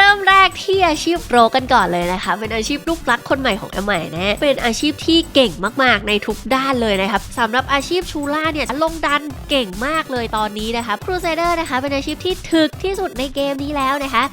ริ่มแรกที่อาชีพโปรกันก่อนเลยนะคะเป็นอาชีพลูกรักคนใหม่ของแอมใหม่นะเป็นอาชีพที่เก่งมากๆในทุกด้านเลยนะครับสำหรับอาชีพชูล่าเนี่ยลงดันเก่งมากเลยตอนนี้นะคะครูไซเดอร์นะคะเป็นอาชีพที่ถึกที่สุดในเกมนี้แล้วนะคะ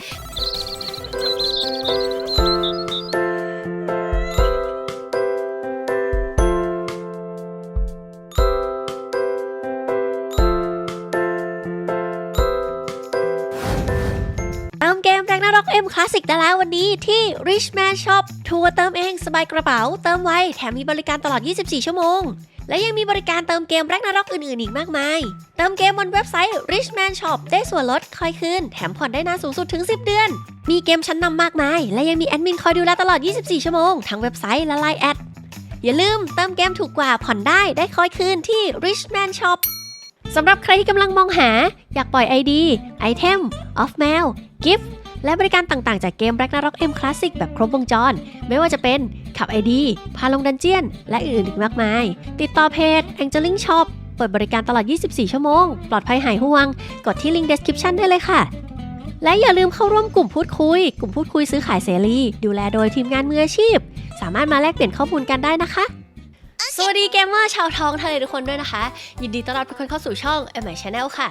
เกม Ragnarok M Classic ได้แล้ววันนี้ที่ Richman Shop ทัวร์เติมเองสบายกระเป๋าเติมไวแถมมีบริการตลอด 24 ชั่วโมงและยังมีบริการเติมเกม Ragnarok อื่นๆอีกมากมายเติมเกมบนเว็บไซต์ Richman Shop ได้ส่วนลดคอยคืนแถมผ่อนได้นานสูงสุดถึง 10 เดือนมีเกมชั้นนำมากมายและยังมีแอดมินคอยดูแลตลอด 24 ชั่วโมงทั้งเว็บไซต์และ Line แอดอย่าลืมเติมเกมถูกกว่าผ่อนได้คอยคืนที่ Richman Shop สำหรับใครที่กำลังมองหาอยากปล่อย ID ไอเทม Off Mail Giftและบริการต่างๆจากเกม Ragnarok M Classic แบบครบวงจรไม่ว่าจะเป็นขับ ID พาลงดันเจียนและอื่นๆอีกมากมายติดต่อเพจ Angeling Shop เปิดบริการตลอด 24 ชั่วโมงปลอดภัยหายห่วงกดที่ลิงก์ description ได้เลยค่ะและอย่าลืมเข้าร่วมกลุ่มพูดคุยซื้อขายเสรีดูแลโดยทีมงานมืออาชีพสามารถมาแลกเปลี่ยนข้อมูลกันได้นะคะสวัสดีเกมเมอร์ชาวท้องทะเลทุกคนด้วยนะคะยินดีต้อนรับทุกคนเข้าสู่ช่อง My Channel ค่ะ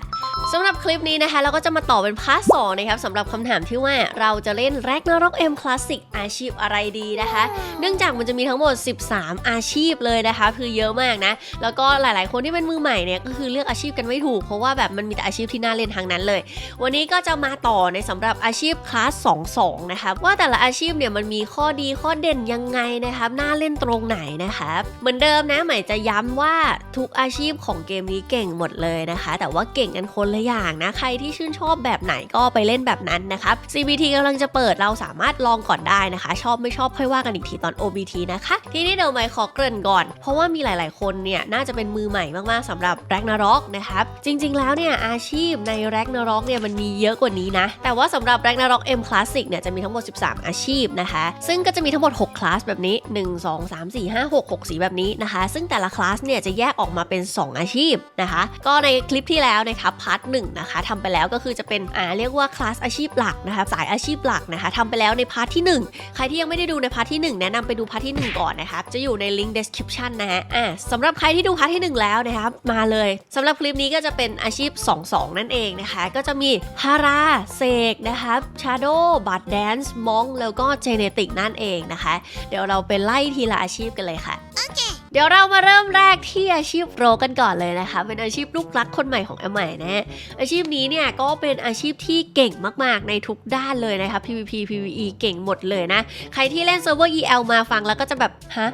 สำหรับคลิปนี้นะคะเราก็จะมาต่อเป็นพาร์ท 2นะครับสำหรับคำถามที่ว่าเราจะเล่น Ragnarok M Classic อาชีพอะไรดีนะคะเนื่องจากมันจะมีทั้งหมด13อาชีพเลยนะคะคือเยอะมากนะแล้วก็หลายๆคนที่เป็นมือใหม่เนี่ยก็คือเลือกอาชีพกันไม่ถูกเพราะว่าแบบมันมีแต่อาชีพที่น่าเล่นทางนั้นเลยวันนี้ก็จะมาต่อในสำหรับอาชีพคลาส 2 นะคะว่าแต่ละอาชีพเนี่ยมันมีข้อดีข้อเด่นยังไงนะครับน่าเล่นตรงไหนนะคะเหมือนเดิมนะใหม่จะย้ำว่าทุกอาชีพของเกมนี้เก่งหมดเลยนะคะแต่ว่าเก่งกันคนละอย่างนะใครที่ชื่นชอบแบบไหนก็ไปเล่นแบบนั้นนะครับ CBT กำลังจะเปิดเราสามารถลองก่อนได้นะคะชอบไม่ชอบค่อยว่ากันอีกทีตอน OBT นะคะทีนี้เดี๋ยวใหม่ขอเกริ่นก่อนเพราะว่ามีหลายๆคนเนี่ยน่าจะเป็นมือใหม่มากๆสำหรับ Ragnarok นะครับจริงๆแล้วเนี่ยอาชีพใน Ragnarok เนี่ยมันมีเยอะกว่านี้นะแต่ว่าสำหรับ Ragnarok M Classic เนี่ยจะมีทั้งหมด13อาชีพนะคะซึ่งก็จะมีทั้งหมด6คลาสแบบนี้1 2 3 4 5 6 6สีแบบนี้นะคะซึ่งแต่ละคลาสเนี่ยจะแยกออกมาเป็น2อาชีพนะคะก็ในคลิปที่แล้วนะคะพาร์ท 1นะคะทำไปแล้วก็คือจะเป็นเรียกว่าคลาสอาชีพหลักนะคะสายอาชีพหลักนะคะทำไปแล้วในพาร์ทที่1ใครที่ยังไม่ได้ดูในพาร์ทที่1แนะนำไปดูพาร์ทที่1ก่อนนะคะจะอยู่ในลิงก์ description นะฮะสำหรับใครที่ดูพาร์ทที่1แล้วนะครับมาเลยสำหรับคลิปนี้ก็จะเป็นอาชีพ 2 นั่นเองนะคะก็จะมีฮาราเสกนะคะชาโดบัตแดนซ์มองแล้วก็เจเนติกนั่นเองนะคะเดี๋ยวเราไปไล่ทีละอาชีพกันเลยค่ะเดี๋ยวเรามาเริ่มแรกที่อาชีพโปรกันก่อนเลยนะคะเป็นอาชีพลูกรักคนใหม่ของแอมใหม่นะอาชีพนี้เนี่ยก็เป็นอาชีพที่เก่งมากๆในทุกด้านเลยนะคะ PVP PVE เก่งหมดเลยนะใครที่เล่นเซิร์ฟเวอร์ EL มาฟังแล้วก็จะแบบฮะ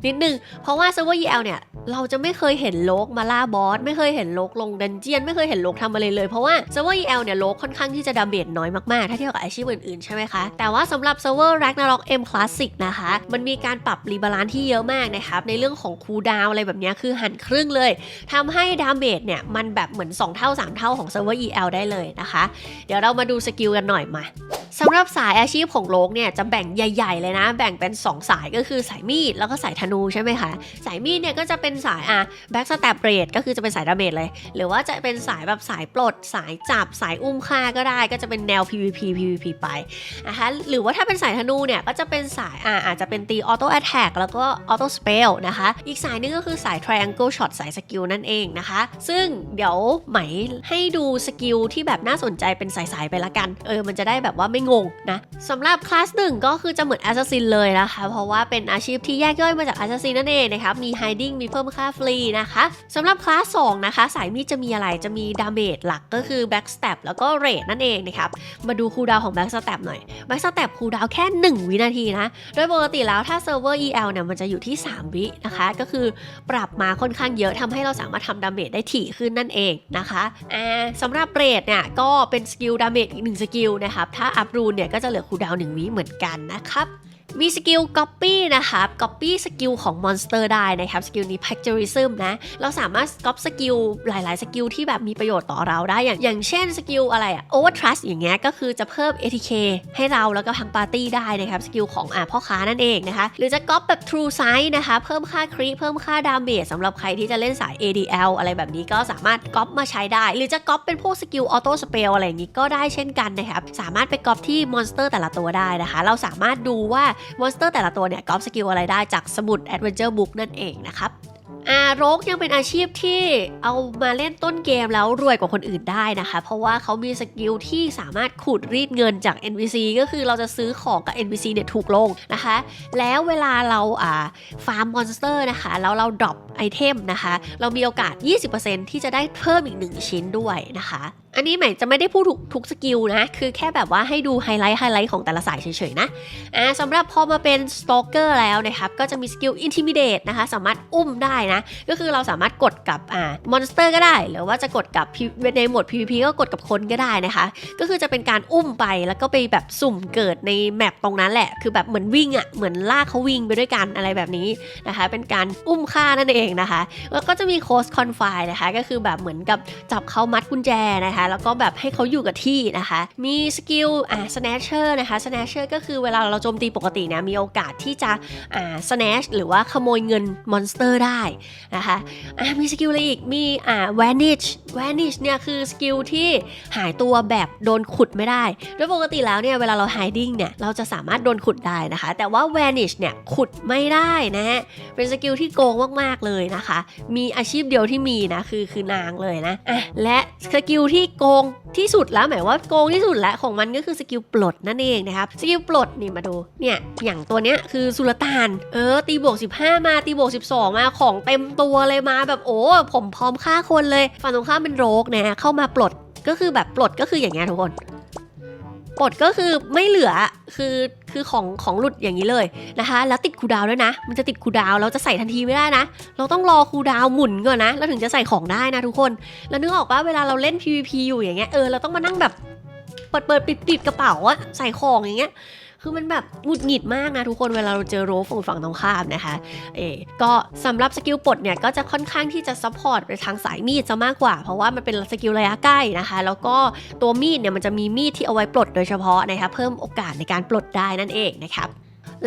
นิดนึงเพราะว่าเซิร์ฟเวอร์ EL เนี่ยเราจะไม่เคยเห็นโลกมาล่าบอสไม่เคยเห็นโลกลงดันเจียนไม่เคยเห็นโลกทำอะไรเลยเพราะว่าเซิร์ฟเวอร์ EL เนี่ยโลกค่อนข้างที่จะดาเมจน้อยมากๆถ้าเทียบกับอาชีพอื่นๆใช่ไหมคะแต่ว่าสำหรับเซิร์ฟเวอร์ Ragnarok M Classic นะคะมันมีการปรับรีบาลานซ์ที่เยอะมากนะครับในเรื่องของคูลดาวน์อะไรแบบนี้คือหันครึ่งเลยทำให้ดาเมจเนี่ยมันแบบเหมือน2เท่า3เท่าของเซิร์ฟเวอร์ EL ได้เลยนะคะเดี๋ยวเรามาดูสกิลกันหน่อยมาสำหรับสายอาชีพของโลกเนี่ยจะแบ่งใหญ่ๆเลยนะแบ่งเป็น2สายก็คือสายมีดแล้วก็สายธนูใช่ไหมคะสายมีดเนี่ยก็จะเป็นสายแบ็กสแตปเรดก็คือจะเป็นสายดาเมจเลยหรือว่าจะเป็นสายแบบสายปลดสายจับสายอุ้มฆ่าก็ได้ก็จะเป็นแนว PVP ไปนะคะหรือว่าถ้าเป็นสายธนูเนี่ยก็จะเป็นสายอาจจะเป็นตีออโต้แอทแทกแล้วก็ออโต้สเปลนะคะอีกสายนึงก็คือสาย Triangle Shot สายสกิลนั่นเองนะคะซึ่งเดี๋ยวไหมให้ดูสกิลที่แบบน่าสนใจเป็นสายๆไปละกันมันจะได้แบบว่าไม่งงนะสำหรับคลาส 1ก็คือจะเหมือน Assassin เลยนะคะเพราะว่าเป็นอาชีพที่แยกย่อยมาจาก Assassin นั่นเองนะครับมี Hiding มีเพิ่มค่าฟรีนะคะสำหรับคลาส 2นะคะสายมีดจะมีอะไรจะมีดาเมจหลักก็คือ Backstab แล้วก็ Rate นั่นเองนะครับมาดูคูลดาวน์ของ Backstab หน่อย Backstab คูลดาวน์แค่1วินาทีนะโดยปกติแล้วถ้าเซิร์ฟเวอร์ EL เนี่ยมันจะอยู่ที่3วินะคะก็คือปรับมาค่อนข้างเยอะทำให้เราสามารถทำดาเมจได้ถี่ขึ้นนั่นเองนะคะสำหรับ Rate เนี่ยก็เป็นสกิลดาเมจอีก1สกิลนะครับถ้าอัพรูนเนี่ยก็จะเหลือคูลดาวน์1วิเหมือนกันนะครับ มีสกิล Copy นะครับ Copy สกิลของมอนสเตอร์ได้นะครับสกิลนี้ Plagiarism นะเราสามารถ Copy สกิลหลายๆสกิลที่แบบมีประโยชน์ต่อเราได้อย่างเช่นสกิลอะไรOvertrust อย่างเงี้ยก็คือจะเพิ่ม ATK ให้เราแล้วก็ทางปาร์ตี้ได้นะครับสกิลของพ่อค้านั่นเองนะคะหรือจะ Copy แบบ True Sight นะคะเพิ่มค่าคริเพิ่มค่าดาเมจสำหรับใครที่จะเล่นสาย ADL อะไรแบบนี้ก็สามารถ Copy มาใช้ได้หรือจะ Copy เป็นพวกสกิล Auto Spell อะไรอย่างนี้ก็ได้เช่นกันนะครับสามารถไป Copy ที่มอนสเตอร์แต่ละตัวได้นะคะเราสามารถดูว่ามอนสเตอร์แต่ละตัวเนี่ยก๊อปสกิลอะไรได้จากสมุด Adventure Book นั่นเองนะครับโรกยังเป็นอาชีพที่เอามาเล่นต้นเกมแล้วรวยกว่าคนอื่นได้นะคะเพราะว่าเขามีสกิลที่สามารถขูดรีดเงินจาก NPC ก็คือเราจะซื้อของกับ NPC เนี่ยถูกลงนะคะแล้วเวลาเราฟาร์มมอนสเตอร์นะคะแล้วเราดรอปไอเทมนะคะเรามีโอกาส 20% ที่จะได้เพิ่มอีก1ชิ้นด้วยนะคะอันนี้หมายจะไม่ได้พูดทุกสกิลนะคือแค่แบบว่าให้ดูไฮไลท์ของแต่ละสายเฉยๆนะสำหรับพอมาเป็น Stalker แล้วนะครับก็จะมีสกิล Intimidate นะคะสามารถอุ้มได้นะก็คือเราสามารถกดกับมอนสเตอร์ก็ได้หรือว่าจะกดกับในโหมด PVP ก็กดกับคนก็ได้นะคะก็คือจะเป็นการอุ้มไปแล้วก็ไปแบบสุ่มเกิดในแมปตรงนั้นแหละคือแบบเหมือนวิ่งเหมือนลากเขาวิ่งไปด้วยกันอะไรแบบนี้นะคะเป็นการอุ้มฆ่านั่นเองนะคะแล้วก็จะมี Close Confine นะคะก็คือแบบเหมือนกับจับเขามัดกุญแจนะคะแล้วก็แบบให้เขาอยู่กับที่นะคะมีสกิลsnatcher นะคะ snatcher ก็คือเวลาเราโจมตีปกติเนี่ยมีโอกาสที่จะsnatch หรือว่าขโมยเงินมอนสเตอร์ได้นะคะมีสกิลอะไรอีกมีvanish เนี่ยคือสกิลที่หายตัวแบบโดนขุดไม่ได้โดยปกติแล้วเนี่ยเวลาเรา hiding เนี่ยเราจะสามารถโดนขุดได้นะคะแต่ว่า vanish เนี่ยขุดไม่ได้นะฮะเป็นสกิลที่โกงมากๆเลยนะคะมีอาชีพเดียวที่มีนะคือนางเลยนะและสกิลที่โกงที่สุดแล้วหมายว่าโกงที่สุดแล้วของมันก็คือสกิลปลดนั่นเองนะครับสกิลปลดนี่มาดูเนี่ยอย่างตัวเนี้ยคือสุลต่านตีบวก15มาตีบวก12มาของเต็มตัวเลยมาแบบโอ้ผมพร้อมฆ่าคนเลยฝั่งตรงข้ามเป็นโรกนะเข้ามาปลดก็คือปลดก็คืออย่างเงี้ยทุกคนปลดก็คือไม่เหลือคือของหลุดอย่างนี้เลยนะคะแล้วติดคูลดาวน์ด้วยนะมันจะติดคูลดาวน์เราจะใส่ทันทีไม่ได้นะเราต้องรอคูลดาวน์หมุนก่อนนะแล้วถึงจะใส่ของได้นะทุกคนแล้วนึกออกป่ะเวลาเราเล่น PVP อยู่อย่างเงี้ยเราต้องมานั่งแบบเปิดปิดกระเป๋าอะใส่ของอย่างเงี้ยคือมันแบบหงุดหงิดมากนะทุกคนเวลาเราเจอโรฟฝั่งตรงข้ามนะคะก็สำหรับสกิลปลดเนี่ยก็จะค่อนข้างที่จะซัพพอร์ตไปทางสายมีดซะมากกว่าเพราะว่ามันเป็นสกิลระยะใกล้นะคะแล้วก็ตัวมีดเนี่ยมันจะมีมีดที่เอาไว้ปลดโดยเฉพาะนะคะเพิ่มโอกาสในการปลดได้นั่นเองนะครับ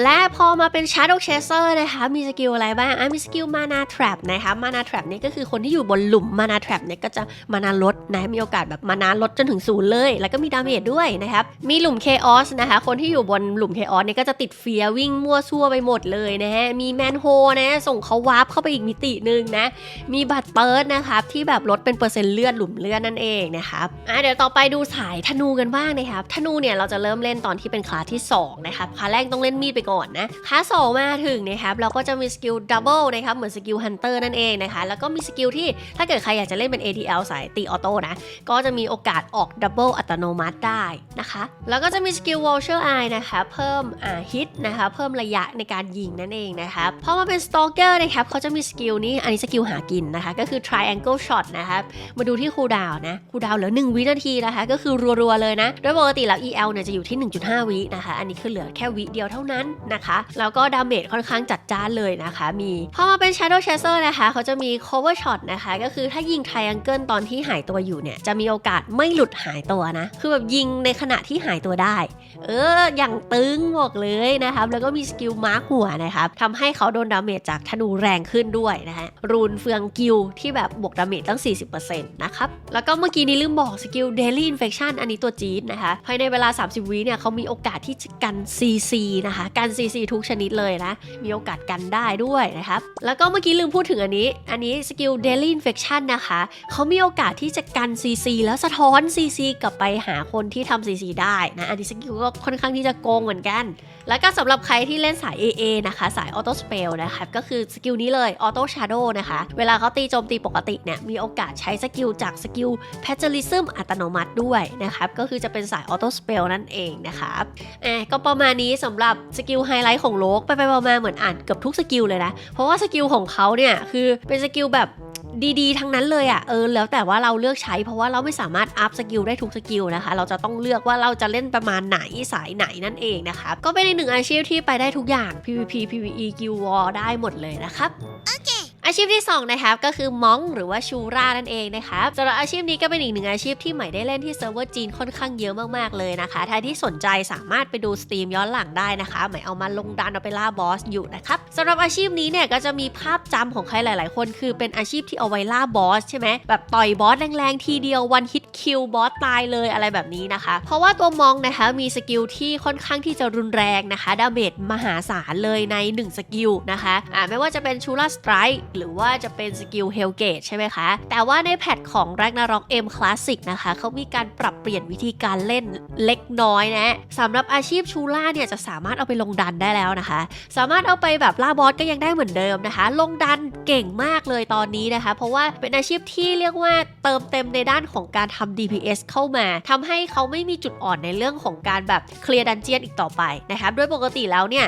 และพอมาเป็น Shadow Chaser นะคะมีสกิลอะไรบ้างมีสกิล Mana Trap นะคะ Mana Trap นี่ก็คือคนที่อยู่บนหลุม Mana Trap เนี่ยก็จะ Mana ลดนะมีโอกาสแบบ Mana ลดจนถึง0เลยแล้วก็มีดาเมจด้วยนะครับมีหลุม Chaos นะคะคนที่อยู่บนหลุม Chaos เนี่ยก็จะติดเฟียวิ่งมั่วซั่วไปหมดเลยนะฮะมี Manhole นะส่งเขาวาร์ปเข้าไปอีกมิตินึงนะมีบัตรเปิร์ดนะครับที่แบบลดเป็นเปอร์เซ็นต์เลือดหลุมเลือดนั่นเองนะครับเดี๋ยวต่อไปดูสายธนูกันบ้างนะครับธนูเนี่ยเราจะเริ่มเล่นตอนที่เป็นคลาสที่2นะครับคลาสแรกต้องเล่นมีดไปก่อนนะคลาส2มาถึงนะครับเราก็จะมีสกิลดับเบิลนะครับเหมือนสกิลฮันเตอร์นั่นเองนะคะแล้วก็มีสกิลที่ถ้าเกิดใครอยากจะเล่นเป็น ADL สายตีออโต้นะก็จะมีโอกาสออกดับเบิลอัตโนมัติได้นะคะแล้วก็จะมีสกิล Vulture Eye นะคะเพิ่มฮิตนะคะเพิ่มระยะในการยิงนั่นเองนะครับพอมาเป็น Stalker นะครับเขาจะมีสกิลนี้อันนี้สกิลหากินนะคะก็คือ Triangle Shot นะครับมาดูที่คูลดาวน์นะคูลดาวน์เหลือ1วินาทีนะคะก็คือรัวๆเลยนะโดยปกติแล้ว EL เนี่ยจะอยู่ที่ 1.5 วินะคะอันนี้คือเหลือแค่วิเดียวเท่านั้นนะคะแล้วก็ดาเมจค่อนข้างจัดจ้านเลยนะคะมีพอมาเป็น Shadow Chaser นะคะเขาจะมี Cover Shot นะคะก็คือถ้ายิง Triangle ตอนที่หายตัวอยู่เนี่ยจะมีโอกาสไม่หลุดหายตัวนะคือแบบยิงในขณะที่หายตัวได้อย่างตึงบอกเลยนะครับแล้วก็มีสกิลมาร์คหัวนะครับทำให้เขาโดนดาเมจจากธนูแรงขึ้นด้วยนะฮะรูนเฟืองกิลที่แบบบวกดาเมจตั้ง 40% นะครับแล้วก็เมื่อกี้นี้ลืมบอกสกิล Daily Infection อันนี้ตัวจี๊ดนะคะภายในเวลา30วิเนี่ยเขามีโอกาสที่จะกัน CC นะคะกัน CC ทุกชนิดเลยนะมีโอกาสกันได้ด้วยนะครับแล้วก็เมื่อกี้ลืมพูดถึงอันนี้สกิล Daily Infection นะคะเขามีโอกาสที่จะกัน CC แล้วสะท้อน CC กลับไปหาคนที่ทำ CC ได้นะอันนี้สกิลก็ค่อนข้างที่จะโกงเหมือนกันแล้วก็สำหรับใครที่เล่นสาย AA นะคะสาย Auto Spell นะคะก็คือสกิลนี้เลย Auto Shadow นะคะเวลาเขาตีโจมตีปกติเนี่ยมีโอกาสใช้สกิลจากสกิล Plagiarism อัตโนมัติด้วยนะครับก็คือจะเป็นสาย Auto Spell นั่นเองนะครับก็ประมาณนี้สำหรับสกิลไฮไลท์ของโลกไปมาเหมือนอ่านเกือบทุกสกิลเลยนะเพราะว่าสกิลของเขาเนี่ยคือเป็นสกิลแบบ ดีๆทั้งนั้นเลยอ่ะแล้วแต่ว่าเราเลือกใช้เพราะว่าเราไม่สามารถอัพสกิลได้ทุกสกิลนะคะเราจะต้องเลือกว่าเราจะเล่นประมาณไหนสายไหนนั่นเองนะคะก็เป็นอีกหนึ่งอาชีพที่ไปได้ทุกอย่าง PVP PVE Guild War ได้หมดเลยนะครับอาชีพที่2นะครับก็คือมองหรือว่าชูรานั่นเองนะครับสำหรับอาชีพนี้ก็เป็นอีกหนึ่งอาชีพที่ใหม่ได้เล่นที่เซิร์ฟเวอร์จีนค่อนข้างเยอะมากๆเลยนะคะใครที่สนใจสามารถไปดูสตรีมย้อนหลังได้นะคะใหม่เอามาลงดันเอาไปล่าบอสอยู่นะครับสำหรับอาชีพนี้เนี่ยก็จะมีภาพจำของใครหลายๆคนคือเป็นอาชีพที่เอาไว้ล่าบอสใช่ไหมแบบต่อยบอสแรงๆทีเดียววันฮิตคิลบอสตายเลยอะไรแบบนี้นะคะเพราะว่าตัวมองนะคะมีสกิลที่ค่อนข้างที่จะรุนแรงนะคะดาเมจมหาศาลเลยใน1สกิลนะคะไม่ว่าจะเป็นชูราสไตร์หรือว่าจะเป็นสกิลเฮลเกตใช่ไหมคะแต่ว่าในแพทของ Ragnarok M Classic นะคะเขามีการปรับเปลี่ยนวิธีการเล่นเล็กน้อยนะสำหรับอาชีพชูล่าเนี่ยจะสามารถเอาไปลงดันได้แล้วนะคะสามารถเอาไปแบบล่าบอสก็ยังได้เหมือนเดิมนะคะลงดันเก่งมากเลยตอนนี้นะคะเพราะว่าเป็นอาชีพที่เรียกว่าเติมเต็มในด้านของการทำ DPS เข้ามาทำให้เขาไม่มีจุดอ่อนในเรื่องของการแบบเคลียร์ดันเจียนอีกต่อไปนะคะโดยปกติแล้วเนี่ย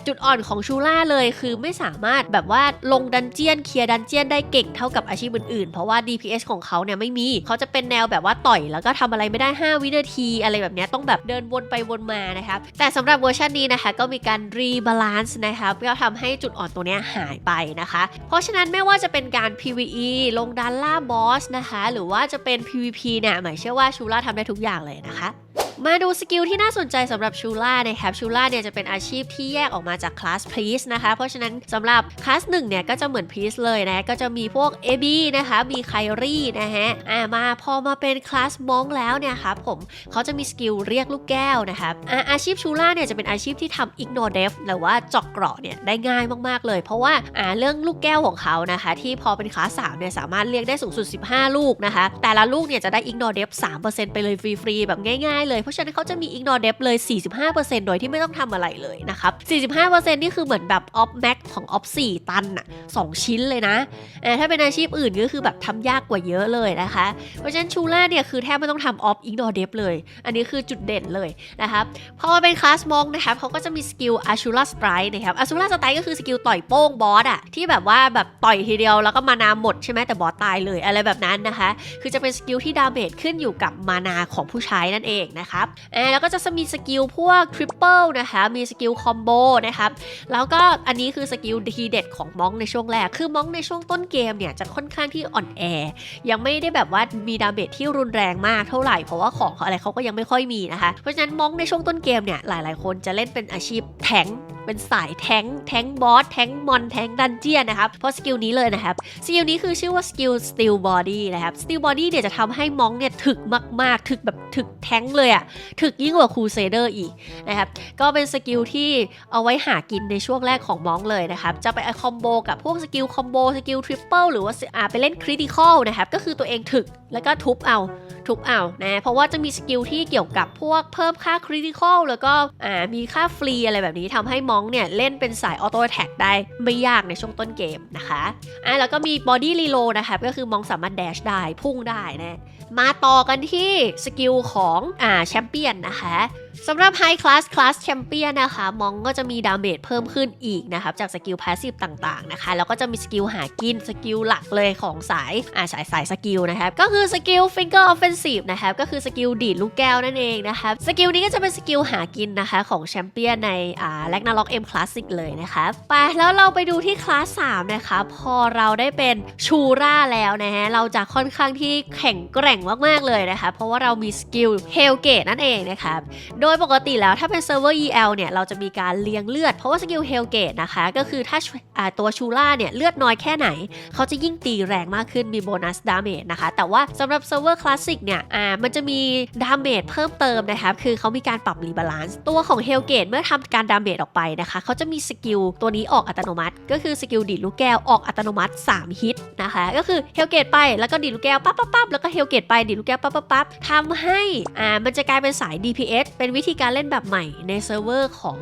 จุดอ่อนของชูล่าเลยคือไม่สามารถแบบว่าลงดันเจียนเคลียร์ดันเจียนได้เก่งเท่ากับอาชีพอื่นๆเพราะว่า DPS ของเขาเนี่ยไม่มีเขาจะเป็นแนวแบบว่าต่อยแล้วก็ทำอะไรไม่ได้5วินาทีอะไรแบบนี้ต้องแบบเดินวนไปวนมานะครับแต่สำหรับเวอร์ชันนี้นะคะก็มีการรีบาลานซ์นะคะก็ทำให้จุดอ่อนตัวนี้หายไปนะคะเพราะฉะนั้นไม่ว่าจะเป็นการ PVE ลงดันล่าบอสนะคะหรือว่าจะเป็น PVP เนี่ยหมายเชื่อว่าชูล่าทำได้ทุกอย่างเลยนะคะมาดูสกิลที่น่าสนใจสำหรับชูล่านะครับชูล่าเนี่ยจะเป็นอาชีพที่แยกออกมาจากคลาสพรีสนะคะเพราะฉะนั้นสำหรับคลาส1เนี่ยก็จะเหมือนพรีสเลยนะก็จะมีพวก AB นะคะมีไครี่นะฮะพอมาเป็นคลาสมองแล้วเนี่ยครับผมเขาจะมีสกิลเรียกลูกแก้วนะครับอาชีพชูล่าเนี่ยจะเป็นอาชีพที่ทำ ignore def หรือว่าเจาะเกราะเนี่ยได้ง่ายมากๆเลยเพราะว่าเรื่องลูกแก้วของเขานะคะที่พอเป็นคลาส3เนี่ยสามารถเรียกได้สูงสุด15ลูกนะคะแต่ละลูกเนี่ยจะได้ ignore def 3% ไปเลยฟรีๆแบบง่ายๆเลยเพราะฉะนั้นเขาจะมี ignore depth เลย 45% โดยที่ไม่ต้องทำอะไรเลยนะครับ 45% นี่คือเหมือนแบบ off max ของ off 4 ตันน่ะ2ชิ้นเลยนะถ้าเป็นอาชีพอื่นก็คือแบบทำยากกว่าเยอะเลยนะคะเพราะฉะนั้นชูล่าเนี่ยคือแทบไม่ต้องทำ off ignore depth เลยอันนี้คือจุดเด่นเลยนะครับพอมาเป็นคลาสมองนะครับเขาก็จะมีสกิล Ashura Strike นะครับ Ashura Strike ก็คือสกิลต่อยโป้งบอสอะที่แบบว่าแบบต่อยทีเดียวแล้วก็มานาหมดใช่ไหมแต่บอสตายเลยอะไรแบบนั้นนะคะคือจะเป็นสกิลที่ดาเมจขึ้นอยู่กับมานาของผู้ใช้นั่นเองนะครับแล้วก็จะมีสกิลพวกทริปเปิลนะคะมีสกิลคอมโบนะครับแล้วก็อันนี้คือสกิลทีเด็ดของมองในช่วงแรกคือมองในช่วงต้นเกมเนี่ยจะค่อนข้างที่อ่อนแอยังไม่ได้แบบว่ามีดาเมจที่รุนแรงมากเท่าไหร่เพราะว่าของอะไรเขาก็ยังไม่ค่อยมีนะคะเพราะฉะนั้นมองในช่วงต้นเกมเนี่ยหลายๆคนจะเล่นเป็นอาชีพแทงเป็นสายแทงบอสแทงมอนแทงดันเจียนนะครับเพราะสกิลนี้เลยนะครับสกิลนี้คือชื่อว่าสกิล Steel Body นะครับ Steel Body เนี่ยจะทำให้มองเนี่ยถึกมากๆถึกแบบถึกแทงเลยอะถึกยิ่งกว่าครูเซเดอร์อีกนะครับก็เป็นสกิลที่เอาไว้หากินในช่วงแรกของมองเลยนะครับจะไปคอมโบกับพวกสกิลคอมโบสกิลทริปเปิลหรือว่าไปเล่นคริติคอลนะครับก็คือตัวเองถึกแล้วก็ทุบเอานะเพราะว่าจะมีสกิลที่เกี่ยวกับพวกเพิ่มค่าคริติคอลแล้วก็มีค่าฟรีอะไรแบบนี้ทำให้มองเนี่ยเล่นเป็นสายออโต้แท็กได้ไม่ยากในช่วงต้นเกมนะคะแล้วก็มีบอดี้รีโหลดนะคะก็คือมองสามารถแดชได้พุ่งได้นะมาต่อกันที่สกิลของแชมเปี้ยนนะคะสำหรับ High Class Champion นะคะมองก็จะมีดาเมจเพิ่มขึ้นอีกนะครับจากสกิลพาสซีฟต่างๆนะคะแล้วก็จะมีสกิลหากินสกิลหลักเลยของสายสกิลนะครับก็คือสกิล Finger Offensive นะครับก็คือสกิลดีดลูกแก้วนั่นเองนะคะสกิลนี้ก็จะเป็นสกิลหากินนะคะของแชมเปี้ยนในRagnarok M Classic เลยนะคะไปแล้วเราไปดูที่คลาส3นะคะพอเราได้เป็นชูราแล้วนะฮะเราจะค่อนข้างที่แข็งแกร่งมากๆเลยนะคะเพราะว่าเรามีสกิล Hellgate นั่นเองนะครับโดยปกติแล้วถ้าเป็นเซิร์ฟเวอร์ EL เนี่ยเราจะมีการเลี้ยงเลือดเพราะว่าสกิล Hellgate นะคะก็คือถ้าตัวชูล่าเนี่ยเลือดน้อยแค่ไหนเขาจะยิ่งตีแรงมากขึ้นมีโบนัสดาเมจนะคะแต่ว่าสำหรับเซิร์ฟเวอร์คลาสสิกเนี่ยมันจะมีดาเมจเพิ่มเติมนะคะคือเขามีการปรับรีบาลานซ์ตัวของ Hellgate เมื่อทำการดาเมจออกไปนะคะเขาจะมีสกิลตัวนี้ออกอัตโนมัติก็คือสกิลดีดลูกแก้วออกอัตโนมัติ3ฮิตนะคะก็คือ Hellgate ไปแล้วก็ดีดลูกแก้วปั๊บแล้วก็ Hellgate ไปดีดลูกแก้วปั๊บทำให้มันจะกลายเป็นสาย DPS เป็น วิธีการเล่นแบบใหม่ในเซิร์ฟเวอร์ของ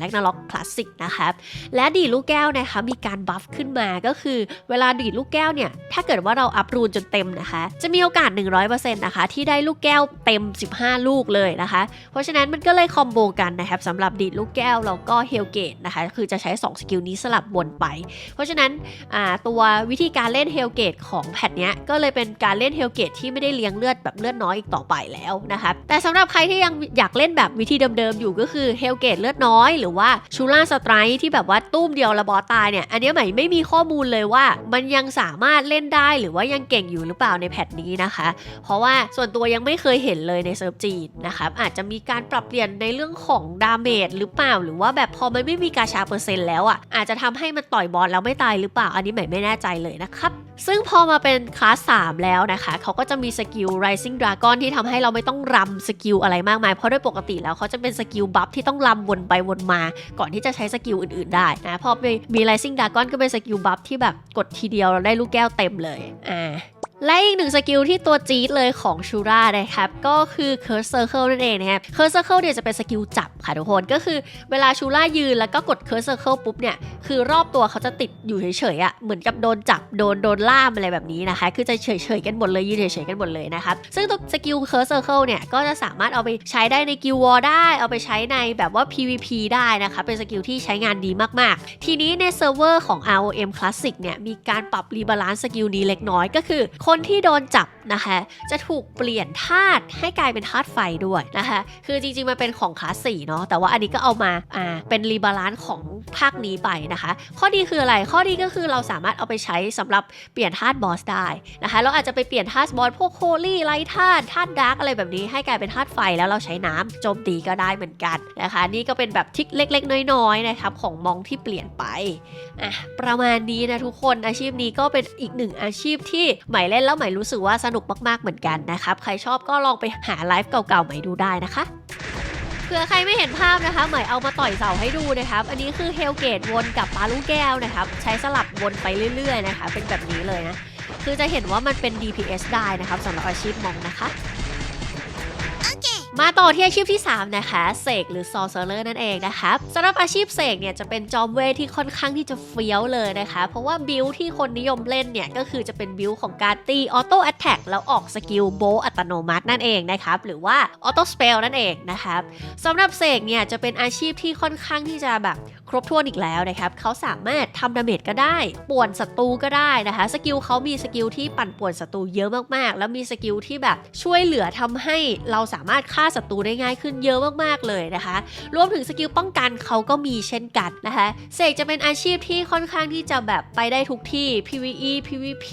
Ragnarok Classic นะครับและดีดลูกแก้วนะคะมีการบัฟขึ้นมาก็คือเวลาดีดลูกแก้วเนี่ยถ้าเกิดว่าเราอัพรูนจนเต็มนะคะจะมีโอกาส 100% นะคะที่ได้ลูกแก้วเต็ม15ลูกเลยนะคะเพราะฉะนั้นมันก็เลยคอมโบกันนะครับสำหรับดีดลูกแก้วแล้วก็เฮลเกตนะคะคือจะใช้2สกิลนี้สลับวนไปเพราะฉะนั้นตัววิธีการเล่นเฮลเกตของแพทเนี้ยก็เลยเป็นการเล่นเฮลเกตที่ไม่ได้เลี้ยงเลือดแบบเลือดน้อยอีกต่อไปแล้วนะครับแต่สำหรับใครที่ยังอยากเล่นแบบวิธีเดิมๆอยู่ก็คือเฮลเกตเลือดน้อยหรือว่าชูล่าสไตร์ที่แบบว่าตุ้มเดียวระบอตายเนี่ยอันนี้ใหม่ไม่มีข้อมูลเลยว่ามันยังสามารถเล่นได้หรือว่ายังเก่งอยู่หรือเปล่าในแพทนี้นะคะเพราะว่าส่วนตัวยังไม่เคยเห็นเลยในเซิร์ฟจีนนะครับอาจจะมีการปรับเปลี่ยนในเรื่องของดาเมจหรือเปล่าหรือว่าแบบพอมันไม่มีกาชาเปอร์เซ็นต์แล้วอาจจะทำให้มันต่อยบอลแล้วไม่ตายหรือเปล่าอันนี้ใหม่ไม่แน่ใจเลยนะครับซึ่งพอมาเป็นคลาส3แล้วนะคะเขาก็จะมีสกิล Rising Dragon ที่ทำให้เราไม่ต้องรำสกิลอะไรมากมายเพราะโดยปกติแล้วเขาจะเป็นสกิลบัฟที่ต้องรำวนไปวนมาก่อนที่จะใช้สกิลอื่นๆได้นะพอมี Rising Dragon ก็เป็นสกิลบัฟที่แบบกดทีเดียวเราได้ลูกแก้วเต็มเลยและอีกหนึ่งสกิลที่ตัวจี๊ดเลยของชูรานะครับก็คือ Curse Circle นั่นเองนะครับ Curse Circle เนี่ยจะเป็นสกิลจับค่ะทุกคนก็คือเวลาชูรายืนแล้วก็กด Curse Circle ปุ๊บเนี่ยคือรอบตัวเขาจะติดอยู่เฉยๆเหมือนกับโดนจับโดนล่ามอะไรแบบนี้นะคะคือจะเฉยๆกันหมดเลยยืนเฉยๆกันหมดเลยนะครับซึ่งตัวสกิล Curse Circle เนี่ยก็จะสามารถเอาไปใช้ได้ในกิลวอร์ได้เอาไปใช้ในแบบว่า PVP ได้นะคะเป็นสกิลที่ใช้งานดีมากๆทีนี้ในเซิร์ฟเวอร์ของ ROM Classic เนี่ยมีการปรับรีบาลานซ์สกิลนี้เล็กน้อยก็คือคนที่โดนจับนะคะจะถูกเปลี่ยนธาตุให้กลายเป็นธาตุไฟด้วยนะคะคือจริงๆมันเป็นของคลาส4เนาะแต่ว่าอันนี้ก็เอามาเป็นรีบาลานซ์ของภาคนี้ไปนะคะข้อดีคืออะไรข้อดีก็คือเราสามารถเอาไปใช้สำหรับเปลี่ยนธาตุบอสได้นะคะเราอาจจะไปเปลี่ยนธาตุบอสพวกโคลี่ไลท์ธาตุดาร์กอะไรแบบนี้ให้กลายเป็นธาตุไฟแล้วเราใช้น้ำโจมตีก็ได้เหมือนกันนะคะนี่ก็เป็นแบบทริคเล็กๆน้อยๆนะครับของมองที่เปลี่ยนไปประมาณนี้นะทุกคนอาชีพนี้ก็เป็นอีกหนึ่งอาชีพที่ใหม่เล่นแล้วใหม่รู้สึกว่าสนุกมากๆเหมือนกันนะครับใครชอบก็ลองไปหาไลฟ์เก่าๆใหม่ดูได้นะคะเผื่อใครไม่เห็นภาพนะคะใหม่เอามาต่อยเสาให้ดูนะครับอันนี้คือเฮลเกตวนกับปาลูกแก้วนะครับใช้สลับวนไปเรื่อยๆนะคะเป็นแบบนี้เลยนะคือจะเห็นว่ามันเป็น DPS ได้นะครับสำหรับอาชีพมองนะคะมาต่อที่อาชีพที่3นะคะเสกหรือ Sorcerer นั่นเองนะครับสำหรับอาชีพเสกเนี่ยจะเป็นจอมเวทที่ค่อนข้างที่จะเฟี้ยวเลยนะคะเพราะว่าบิลที่คนนิยมเล่นเนี่ยก็คือจะเป็นบิลของการตีออโต้แอตแทกแล้วออกสกิลโบอัตโนมัตินั่นเองนะครับหรือว่าออโต้สเปลนั่นเองนะครับสำหรับเสกเนี่ยจะเป็นอาชีพที่ค่อนข้างที่จะแบบครบถ้วนอีกแล้วนะครับเขาสามารถทำดาเมจก็ได้ป่วนศัตรูก็ได้นะคะสกิลเขามีสกิลที่ปั่นป่วนศัตรูเยอะมากๆแล้วมีสกิลที่แบบช่วยเหลือทำให้เราสามารถฆ่าศัตรูได้ง่ายขึ้นเยอะมากๆเลยนะคะรวมถึงสกิลป้องกันเขาก็มีเช่นกันนะคะเสกจะเป็นอาชีพที่ค่อนข้างที่จะแบบไปได้ทุกที่ PVE PVP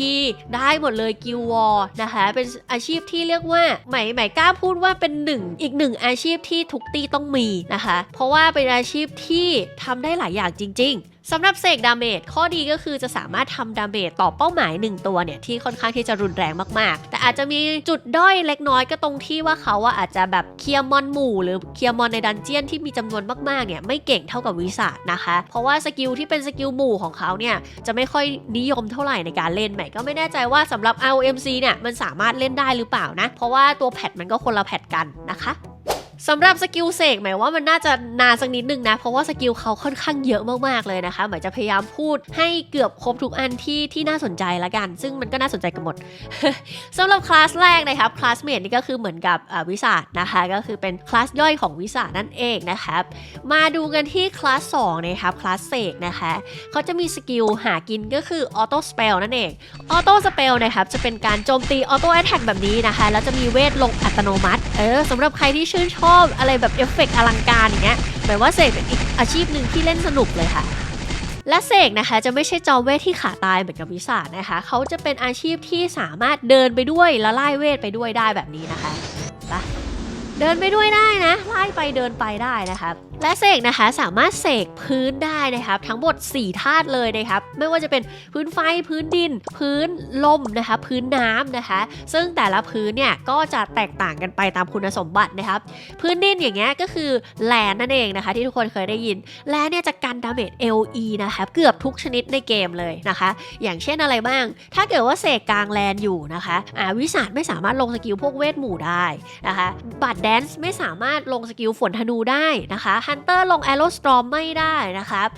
ได้หมดเลยกิลวอร์นะคะเป็นอาชีพที่เรียกว่าใหม่กล้าพูดว่าเป็นอีกหนึ่งอาชีพที่ทุกตีต้องมีนะคะเพราะว่าเป็นอาชีพที่ทำได้หลายอย่างจริงๆสำหรับเสกดาเมจข้อดีก็คือจะสามารถทำดาเมจต่อเป้าหมาย1ตัวเนี่ยที่ค่อนข้างที่จะรุนแรงมากๆแต่อาจจะมีจุดด้อยเล็กน้อยก็ตรงที่ว่าเขาอาจจะแบบเคลียร์มอนหมู่หรือเคลียร์มอนในดันเจียนที่มีจำนวนมากๆเนี่ยไม่เก่งเท่ากับวิสาจนะคะเพราะว่าสกิลที่เป็นสกิลหมู่ของเขาเนี่ยจะไม่ค่อยนิยมเท่าไหร่ในการเล่นใหม่ก็ไม่แน่ใจว่าสำหรับ ROMC เนี่ยมันสามารถเล่นได้หรือเปล่านะเพราะว่าตัวแพทมันก็คนละแพทกันนะคะสำหรับสกิลเสกหมายว่ามันน่าจะนานสักนิดนึงนะเพราะว่าสกิลเขาค่อนข้างเยอะมากๆเลยนะคะหมายจะพยายามพูดให้เกือบครบทุกอันที่น่าสนใจละกันซึ่งมันก็น่าสนใจกันหมด สำหรับคลาสแรกนะครับคลาสเมทนี่ก็คือเหมือนกับวิสาจนะคะก็คือเป็นคลาสย่อยของวิสาจนั่นเองนะครับมาดูกันที่คลาส2นะครับคลาสเสกนะคะเขาจะมีสกิลหากินก็คือออโต้สเปลนั่นเองออโต้สเปลนะครับจะเป็นการโจมตีออโต้แอทแทกแบบนี้นะคะแล้วจะมีเวทลงอัตโนมัติสำหรับใครที่ชื่นชอบอะไรแบบเอฟเฟกต์อลังการอย่างเงี้ยหมายว่าเสกเป็นอีกอาชีพหนึ่งที่เล่นสนุกเลยค่ะและเสกนะคะจะไม่ใช่จอมเวทที่ขาตายเหมือนกับวิสาจนะคะเขาจะเป็นอาชีพที่สามารถเดินไปด้วยแล้วไล่เวทไปด้วยได้แบบนี้นะคะเดินไปด้วยได้นะไล่ไปเดินไปได้นะครับและเสกนะคะสามารถเสกพื้นได้นะครับทั้งหมด4ธาตุเลยนะครับไม่ว่าจะเป็นพื้นไฟพื้นดินพื้นลมนะคะพื้นน้ำนะคะซึ่งแต่ละพื้นเนี่ยก็จะแตกต่างกันไปตามคุณสมบัตินะครับพื้นดินอย่างเงี้ยก็คือแลนนั่นเองนะคะที่ทุกคนเคยได้ยินแลนเนี่ยจะกันดาเมจ LE นะคะเกือบทุกชนิดในเกมเลยนะคะอย่างเช่นอะไรบ้างถ้าเกิดว่าเสกกลางแลนอยู่นะคะวิสาจไม่สามารถลงสกิลพวกเวทหมู่ได้นะคะบาดแด Dance ไม่สามารถลงสกิลฝนธนูได้นะคะ Hunter ลง Arrow Storm ไม่ได้นะครับ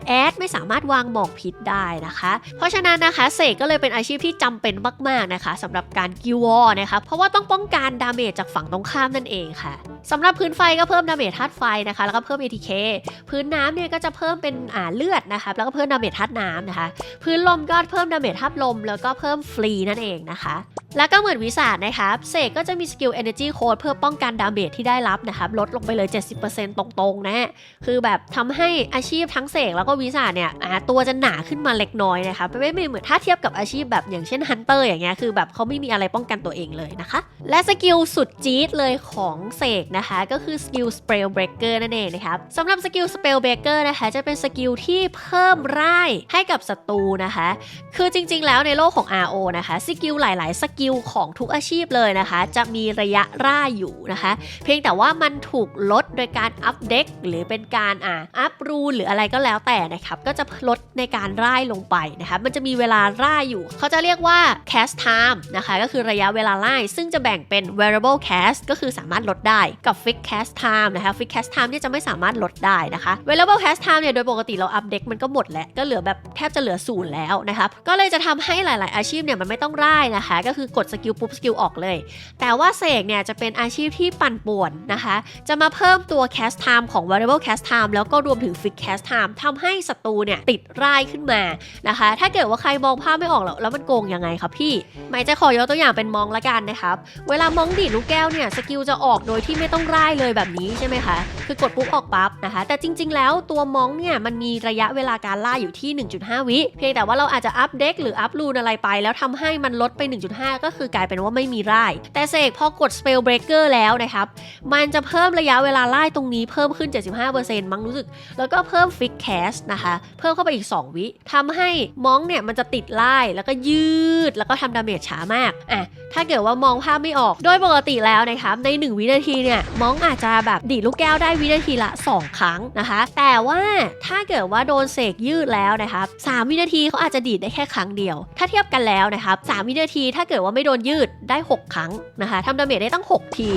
แอดไม่สามารถวางหมอกพิษได้นะคะเพราะฉะนั้นนะคะเสกก็เลยเป็นอาชีพที่จำเป็นมากๆนะคะสำหรับการกิลวอร์นะคะเพราะว่าต้องป้องกันดาเมจจากฝั่งตรงข้ามนั่นเองค่ะสำหรับพื้นไฟก็เพิ่มดาเมจธาตุไฟนะคะแล้วก็เพิ่ม ATK พื้นน้ำเนี่ยก็จะเพิ่มเป็นเลือดนะคะแล้วก็เพิ่มดาเมจธาตุน้ำนะคะพื้นลมก็เพิ่มดาเมจธาตุลมแล้วก็เพิ่มฟรีนั่นเองนะคะแล้วก็เหมือนวิสาดนะครับเสกก็จะมีสกิล Energy Code เพื่อป้องกันดาเมจที่ได้รับนะครับลดลงไปเลย 70% ตรงๆนะคือแบบทำให้อาชีพทั้งเสกแล้วก็วิสาดเนี่ยตัวจะหนาขึ้นมาเล็กน้อยนะคะไม่เหมือนถ้าเทียบกับอาชีพแบบอย่างเช่น Hunter อย่างเงี้ยคือแบบเขาไม่มีอะไรป้องกันตัวเองเลยนะคะและสกิลสุดจี๊ดเลยของเสกนะคะก็คือสกิล Spell Breaker นั่นเองนะครับสำหรับสกิล Spell Breaker นะคะจะเป็นสกิลที่เพิ่มร่ายให้กับศัตรูนะคะคือจริงๆแล้วในโลกของ RO นะคะสกิลหลายๆสกิลของทุกอาชีพเลยนะคะจะมีระยะร่ายอยู่นะคะเพียงแต่ว่ามันถูกลดโดยการอัปเด็กหรือเป็นการอัพรูนหรืออะไรก็แล้วแต่นะครับก็จะลดในการร่ายลงไปนะคะมันจะมีเวลาร่ายอยู่เขาจะเรียกว่า cast time นะคะก็คือระยะเวลาร่ายซึ่งจะแบ่งเป็น variable cast ก็คือสามารถลดได้กับ fixed cast time นะคะ fixed cast time ที่จะไม่สามารถลดได้นะคะ variable cast time เนี่ยโดยปกติเราอัปเด็กมันก็หมดแล้วก็เหลือแบบแทบจะเหลือศูนย์แล้วนะครับก็เลยจะทำให้หลายๆอาชีพเนี่ยมันไม่ต้องร่ายนะคะก็คือกดสกิลปุ๊บสกิลออกเลยแต่ว่าเสกเนี่ยจะเป็นอาชีพที่ปั่นป่วนนะคะจะมาเพิ่มตัว cast time ของ variable cast time แล้วก็รวมถึง fixed cast time ทำให้ศัตรูเนี่ยติดร่ายขึ้นมานะคะถ้าเกิดว่าใครมองภาพไม่ออกแล้วมันโกงยังไงครับพี่หมายจะขอยกตัวอย่างเป็นมองละกันนะครับเวลามองดีดลูกแก้วเนี่ยสกิลจะออกโดยที่ไม่ต้องร่ายเลยแบบนี้ใช่ไหมคะคือกดปุ๊บออกปั๊บนะคะแต่จริงๆแล้วตัวมองเนี่ยมันมีระยะเวลาการล่าอยู่ที่ 1.5 วิเพียงแต่ว่าเราอาจจะอัปเด็กหรืออัพรูนอะไรไปแล้วทำให้มันลดไป 1.5 ก็คือกลายเป็นว่าไม่มีร่ายแต่เสกพอกด Spell Breaker แล้วนะครับมันจะเพิ่มระยะเวลาล่าตรงนี้เพิ่มขึ้น 75% มั้งรู้สึกแล้วก็เพิ่ม Fixed Cast นะคะเพิ่มเข้าไปอีก2วิทำให้มองเนี่ยมันจะติดล่ายแล้วก็ยืดแล้วก็ทำดาเมจช้ามากถ้าเกิดว่ามองภาพไม่ออกโดยปกติแล้วนะครับใน1วินาทีเนี่ยมองอาจจะแบบดีดลูกแก้วได้วินาทีละ2ครั้งนะคะแต่ว่าถ้าเกิดว่าโดนเสกยืดแล้วนะครับ3วินาทีเขาอาจจะดีดได้แค่ครั้งเดียวถ้าเทียบกันแล้วนะครับ3วินาทีถ้าเกิดว่าไม่โดนยืดได้6ครั้งนะคะทำดาเมจได้ตั้ง6ที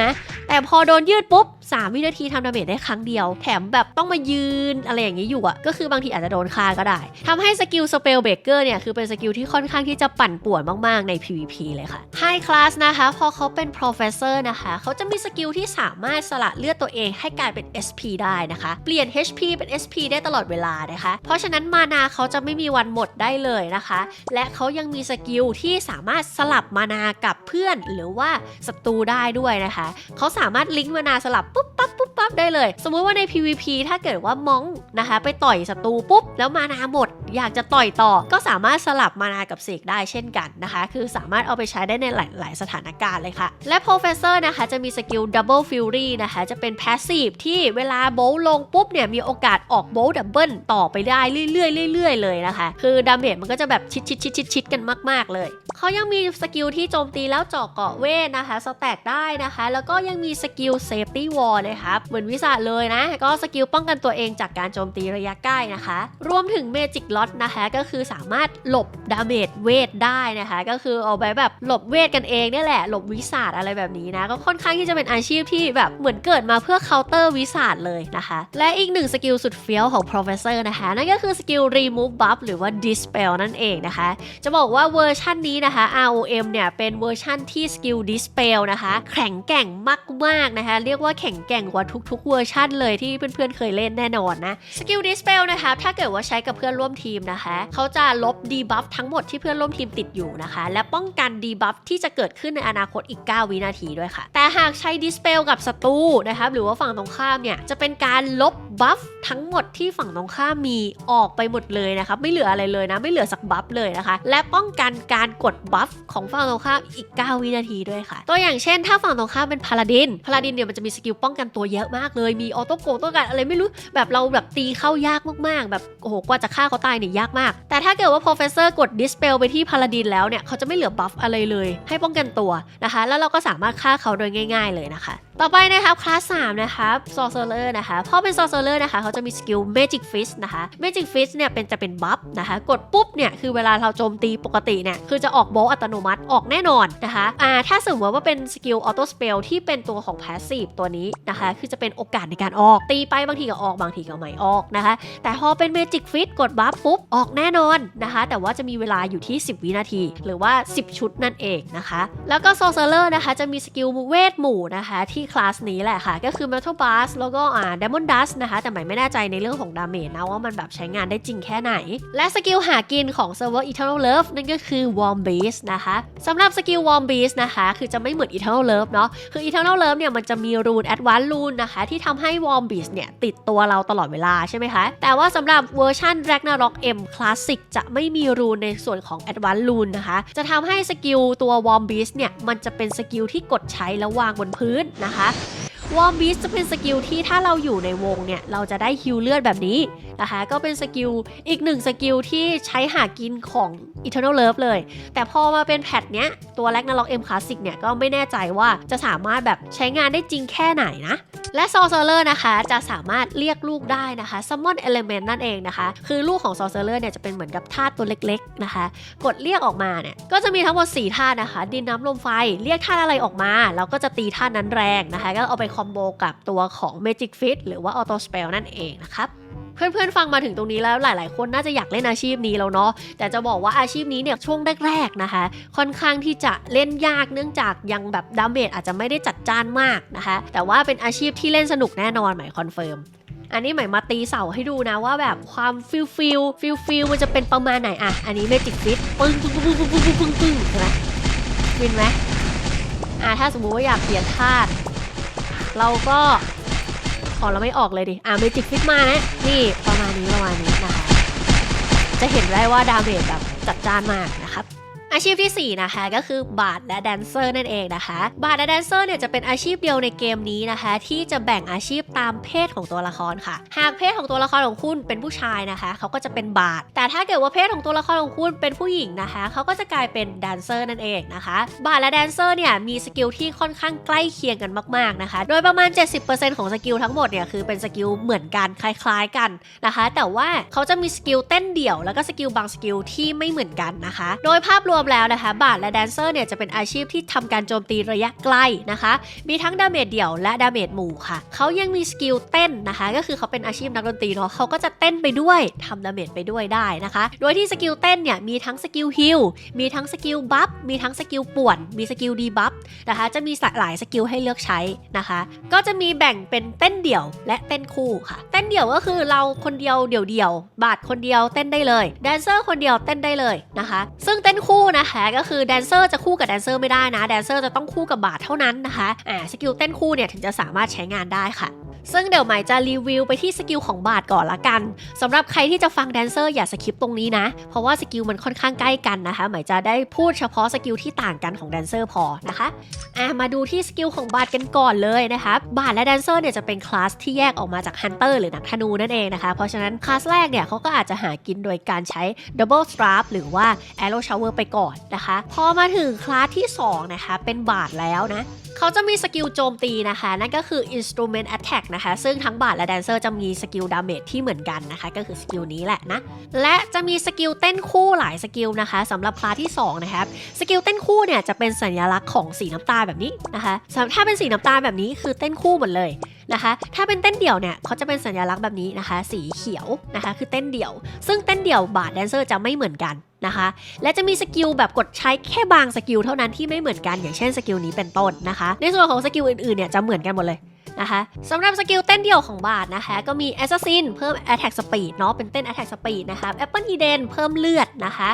นะแต่พอโดนยืดปุ๊บ3วินาทีทำดาเมจได้ครั้งเดียวแถมแบบต้องมายืนอะไรอย่างนี้อยู่ก็คือบางทีอาจจะโดนฆ่าก็ได้ทำให้สกิล Spell Breaker เนี่ยคือเป็นสกิลที่ค่อนข้างที่จะปั่นป่วนมากๆใน PVP เลยค่ะ High Class นะคะพอเขาเป็น Professor นะคะเขาจะมีสกิลที่สามารถสละเลือดตัวเองให้กลายเป็น SP ได้นะคะเปลี่ยน HP เป็น SP ได้ตลอดเวลานะคะเพราะฉะนั้นมานาเขาจะไม่มีวันหมดได้เลยนะคะและเขายังมีสกิลที่สามารถสลับมานากับเพื่อนหรือว่าศัตรูได้ด้วยนะคะเขาสามารถลิงก์มานาสลับปุ๊บปั๊บได้เลยสมมุติว่าใน PVP ถ้าเกิดว่ามองนะคะไปต่อยศัตรูปุ๊บแล้วมานาหมดอยากจะต่อยต่อก็สามารถสลับมานากับเสกได้เช่นกันนะคะคือสามารถเอาไปใช้ได้ในหลายสถานการณ์เลยค่ะและ Professor นะคะจะมีสกิล Double Fury นะคะจะเป็น Passive ที่เวลาโบว์ลงปุ๊บเนี่ยมีโอกาสออกโบว์ดับเบิลต่อไปได้เรื่อยๆเลยนะคะคือดาเมจมันก็จะแบบชิดกันมากๆเลยเขายังมีสกิลที่โจมตีแล้วเจาะเกาะเวทนะคะสแต็กได้นะคะแล้วก็ยังมีสกิล Safety Wall นะครับเหมือนวิสาเลยนะก็สกิลป้องกันตัวเองจากการโจมตีระยะใกล้นะคะรวมถึง Magic Lot นะคะก็คือสามารถหลบดาเมจเวทได้นะคะก็คือเอาไปแบบหลบเวทกันเองนี่แหละหลบวิสาอะไรแบบนี้นะก็ค่อนข้างที่จะเป็นอาชีพที่แบบเหมือนเกิดมาเพื่อเคาน์เตอร์วิสาเลยนะคะและอีกหนึ่งสกิลสุดเฟี้ยวของ Professor นะคะนั่นก็คือสกิล Remove Buff หรือว่า Dispel นั่นเองนะคะจะบอกว่าเวอร์ชันนี้นะคะ ROM เนี่ยเป็นเวอร์ชันที่สกิล Dispel นะคะแข็งแกร่งมากๆนะคะเรียกว่าแข็งแกร่งกว่าทุกๆเวอร์ชันเลยที่เพื่อนๆเคยเล่นแน่นอนนะสกิล Dispel นะคะถ้าเกิดว่าใช้กับเพื่อนร่วมทีมนะคะเขาจะลบ debuff ทั้งหมดที่เพื่อนร่วมทีมติดอยู่นะคะและป้องกัน debuff ที่จะเกิดขึ้นในอนาคตอีก9วินาทีด้วยค่ะแต่หากใช้ Dispel กับศัตรูนะคะหรือว่าฝั่งตรงข้ามเนี่ยจะเป็นการลบบัฟทั้งหมดที่ฝั่งตรงข้ามมีออกไปหมดเลยนะคะไม่เหลืออะไรเลยนะไม่เหลือสักบัฟเลยนะคะและป้องกันการกดบัฟของฝั่งตรงข้ามอีก9วินาทีด้วยค่ะตัวอย่างเช่นถ้าฝั่งตรงข้ามเป็นพาลาดินเนี่ยมันจะมีสกิลป้องกันตัวเยอะมากเลยมีออโต้โกงต้องการอะไรไม่รู้แบบเราแบบตีเข้ายากมากๆแบบโอ้โหกว่าจะฆ่าเขาตายเนี่ยยากมากแต่ถ้าเกิดว่า Professor กด Dispel ไปที่พาลาดินแล้วเนี่ยเขาจะไม่เหลือบัฟอะไรเลยให้ป้องกันตัวนะคะแล้วเราก็สามารถฆ่าเขาโดยง่ายๆเลยนะคะ ต่อไปนะครับคลาส3นะครับ Sorcerer นะคะพอเป็น Sorcerer นะคะเขาจะมีสกิล Magic Fist นะคะ Magic Fist เนี่ยจะเป็นบัฟนะคะกดปุ๊บเนี่ยคือเวลาเราโจมตีปกติเนี่ยคือจะออกโบว์อัตโนมัติออกแน่นอนนะคะถ้าสมมติว่าเป็นสกิล Auto Spell ที่เป็นตัวของ Passive ตัวนี้นะคะคือจะเป็นโอกาสในการออกตีไปบางทีก็ออกบางทีก็ไม่ออกนะคะแต่พอเป็น Magic Fist กดบัฟปุ๊บออกแน่นอนนะคะแต่ว่าจะมีเวลาอยู่ที่10 วินาทีหรือว่า10 ชุดนั่นเองนะคะแล้วก็ Sorcerer นะคะจะมีสกิลเวทหมู่นะคะที่คลาสนี้แหละค่ะก็คือ Metal Blast แล้วก็Diamond Dust นะคะแต่ไม่แน่ใจในเรื่องของดาเมจนะว่ามันแบบใช้งานได้จริงแค่ไหนและสกิลหากินของ Server Eternal Love นั่นก็คือ Warm Beast นะคะสำหรับสกิล Warm Beast นะคะคือจะไม่เหมือน Eternal Love เนาะคือ Eternal Love เนี่ยมันจะมีรูน Advanced Rune นะคะที่ทำให้ Warm Beast เนี่ยติดตัวเราตลอดเวลาใช่ไหมคะแต่ว่าสำหรับเวอร์ชัน Ragnarok M Classic จะไม่มีรูนในส่วนของ Advanced Rune นะคะจะทำให้สกิลตัว Warm Beast เนี่ยมันจะเป็นสกิลที่กดใช้แล้ววางบนพื้นนะคะWarm Beast จะเป็นสกิลที่ถ้าเราอยู่ในวงเนี่ยเราจะได้ฮิลเลือดแบบนี้นะคะก็เป็นสกิลอีกหนึ่งสกิลที่ใช้หากินของ Eternal Love เลยแต่พอมาเป็นแพทเนี้ยตัว Ragnarok M Classic เนี่ยก็ไม่แน่ใจว่าจะสามารถแบบใช้งานได้จริงแค่ไหนนะและ Sorcerer นะคะจะสามารถเรียกลูกได้นะคะ Summon Element นั่นเองนะคะคือลูกของ Sorcerer เนี่ยจะเป็นเหมือนกับธาตุตัวเล็กๆนะคะกดเรียกออกมาเนี่ยก็จะมีทั้งหมด4ธาตุนะคะดินน้ำลมไฟเรียกธาตุอะไรออกมาแล้วก็จะตีธาตุนั้นแรงนะคะก็เอาไปคอมโบกับตัวของ Magic Fist หรือว่า Auto Spell นั่นเองนะครับเพื่อนๆฟังมาถึงตรงนี้แล้วหลายๆคนน่าจะอยากเล่นอาชีพนี้แล้วเนาะแต่จะบอกว่าอาชีพนี้เนี่ยช่วงแรกๆนะคะค่อนข้างที่จะเล่นยากเนื่องจากยังแบบดาเมจอาจจะไม่ได้จัดจ้านมากนะคะแต่ว่าเป็นอาชีพที่เล่นสนุกแน่นอนหมายคอนเฟิร์มอันนี้หมายมาตีเสาให้ดูนะว่าแบบความฟิลมันจะเป็นประมาณไหนอ่ะอันนี้ Magic Fist ปึ้งใช่ไหมฟินไหมถ้าสมมุติว่าอยากเปลี่ยนธาตุเราก็เราไม่ออกเลยดิMagic Fist มานะนี่ประมาณนี้นะคะจะเห็นได้ว่าดาเมจแบบจัดจ้านมากนะครับอาชีพที่4นะคะก็คือบาร์ดและแดนเซอร์นั่นเองนะคะบาร์ดและแดนเซอร์เนี่ยจะเป็นอาชีพเดียวในเกมนี้นะคะที่จะแบ่งอาชีพตามเพศของตัวละครค่ะหากเพศของตัวละครของคุณเป็นผู้ชายนะคะเขาก็จะเป็นบาร์ดแต่ถ้าเกิดว่าเพศของตัวละครของคุณเป็นผู้หญิงนะคะเขาก็จะกลายเป็นแดนเซอร์นั่นเองนะคะบาร์ดและแดนเซอร์เนี่ยมีสกิลที่ค่อนข้างใกล้เคียงกันมากๆนะคะโดยประมาณ 70% ของสกิลทั้งหมดเนี่ยคือเป็นสกิลเหมือนกันคล้ายๆกันนะคะแต่ว่าเขาจะมีสกิลเต้นเดี่ยวแล้วก็สกิลบางสกิลที่ไม่เหมือนกันนะคะโดยภาพรวมแล้วนะคะบาร์ดและแดนเซอร์เนี่ยจะเป็นอาชีพที่ทำการโจมตีระยะไกลนะคะมีทั้งดาเมจเดี่ยวและดาเมจหมู่ค่ะเขายังมีสกิลเต้นนะคะก็คือเขาเป็นอาชีพนักดนตรีเนาะเขาก็จะเต้นไปด้วยทำดาเมจไปด้วยได้นะคะโดยที่สกิลเต้นเนี่ยมีทั้งสกิลฮิลมีทั้งสกิลบัฟมีทั้งสกิลป่วนมีสกิลดีบัฟนะคะจะมีหลายสกิลให้เลือกใช้นะคะก็จะมีแบ่งเป็นเต้นเดี่ยวและเต้นคู่ค่ะเต้นเดี่ยวก็คือเราคนเดียวเดี่ยวบาร์ดคนเดียวเต้นได้เลยแดนเซอร์คนเดียวเต้นได้เลยนะคะซึ่งเต้นคู่นะคะก็คือแดนเซอร์จะคู่กับแดนเซอร์ไม่ได้นะแดนเซอร์จะต้องคู่กับบาร์ดเท่านั้นนะคะสกิลเต้นคู่เนี่ยถึงจะสามารถใช้งานได้ค่ะซึ่งเดี๋ยวใหม่จะรีวิวไปที่สกิลของบาร์ดก่อนละกันสำหรับใครที่จะฟังแดนเซอร์อย่าสคิปตรงนี้นะเพราะว่าสกิลมันค่อนข้างใกล้กันนะคะใหม่จะได้พูดเฉพาะสกิลที่ต่างกันของแดนเซอร์พอนะคะมาดูที่สกิลของบาร์ดกันก่อนเลยนะคะบาร์ดและแดนเซอร์เนี่ยจะเป็นคลาสที่แยกออกมาจากฮันเตอร์หรือนักธนูนั่นเองนะคะเพราะฉะนั้นคลาสแรกเนี่ยเขาก็อาจจะหากินโดยการใช้ Double Strap หรือว่า Arrow Shower ไปก่อนนะคะพอมาถึงคลาสที่2นะคะเป็นบาร์ดแล้วนะเขาจะมีสกิลโจมตีนะคะนั่นก็คือ Instrument Attack นะคะซึ่งทั้งบาร์ดและแดนเซอร์จะมีสกิลดาเมจที่เหมือนกันนะคะก็คือสกิลนี้แหละนะและจะมีสกิลเต้นคู่หลายสกิลนะคะสำหรับคลาสที่2นะครับสกิลเต้นคู่เนี่ยจะเป็นสัญลักษณ์ของสีน้ำตาลแบบนี้นะคะถ้าเป็นสีน้ำตาลแบบนี้คือเต้นคู่หมดเลยนะคะถ้าเป็นเต้นเดี่ยวเนี่ยเขาจะเป็นสัญลักษณ์แบบนี้นะคะสีเขียวนะคะคือเต้นเดี่ยวซึ่งเต้นเดี่ยวบาร์ดแดนเซอร์จะไม่เหมือนกันนะคะและจะมีสกิลแบบกดใช้แค่บางสกิลเท่านั้นที่ไม่เหมือนกันอย่างเช่นสกิลนี้เป็นต้นนะคะในส่วนของสกิลอื่นๆเนี่ยจะเหมือนกันหมดเลยนะคะสำหรับสกิลเต้นเดี่ยวของบาร์ดนะคะก็มี Assassin เพิ่ม Attack Speed เนาะเป็นเต้น Attack Speed นะคะ Apple Eden เพิ่มเลือดนะคะ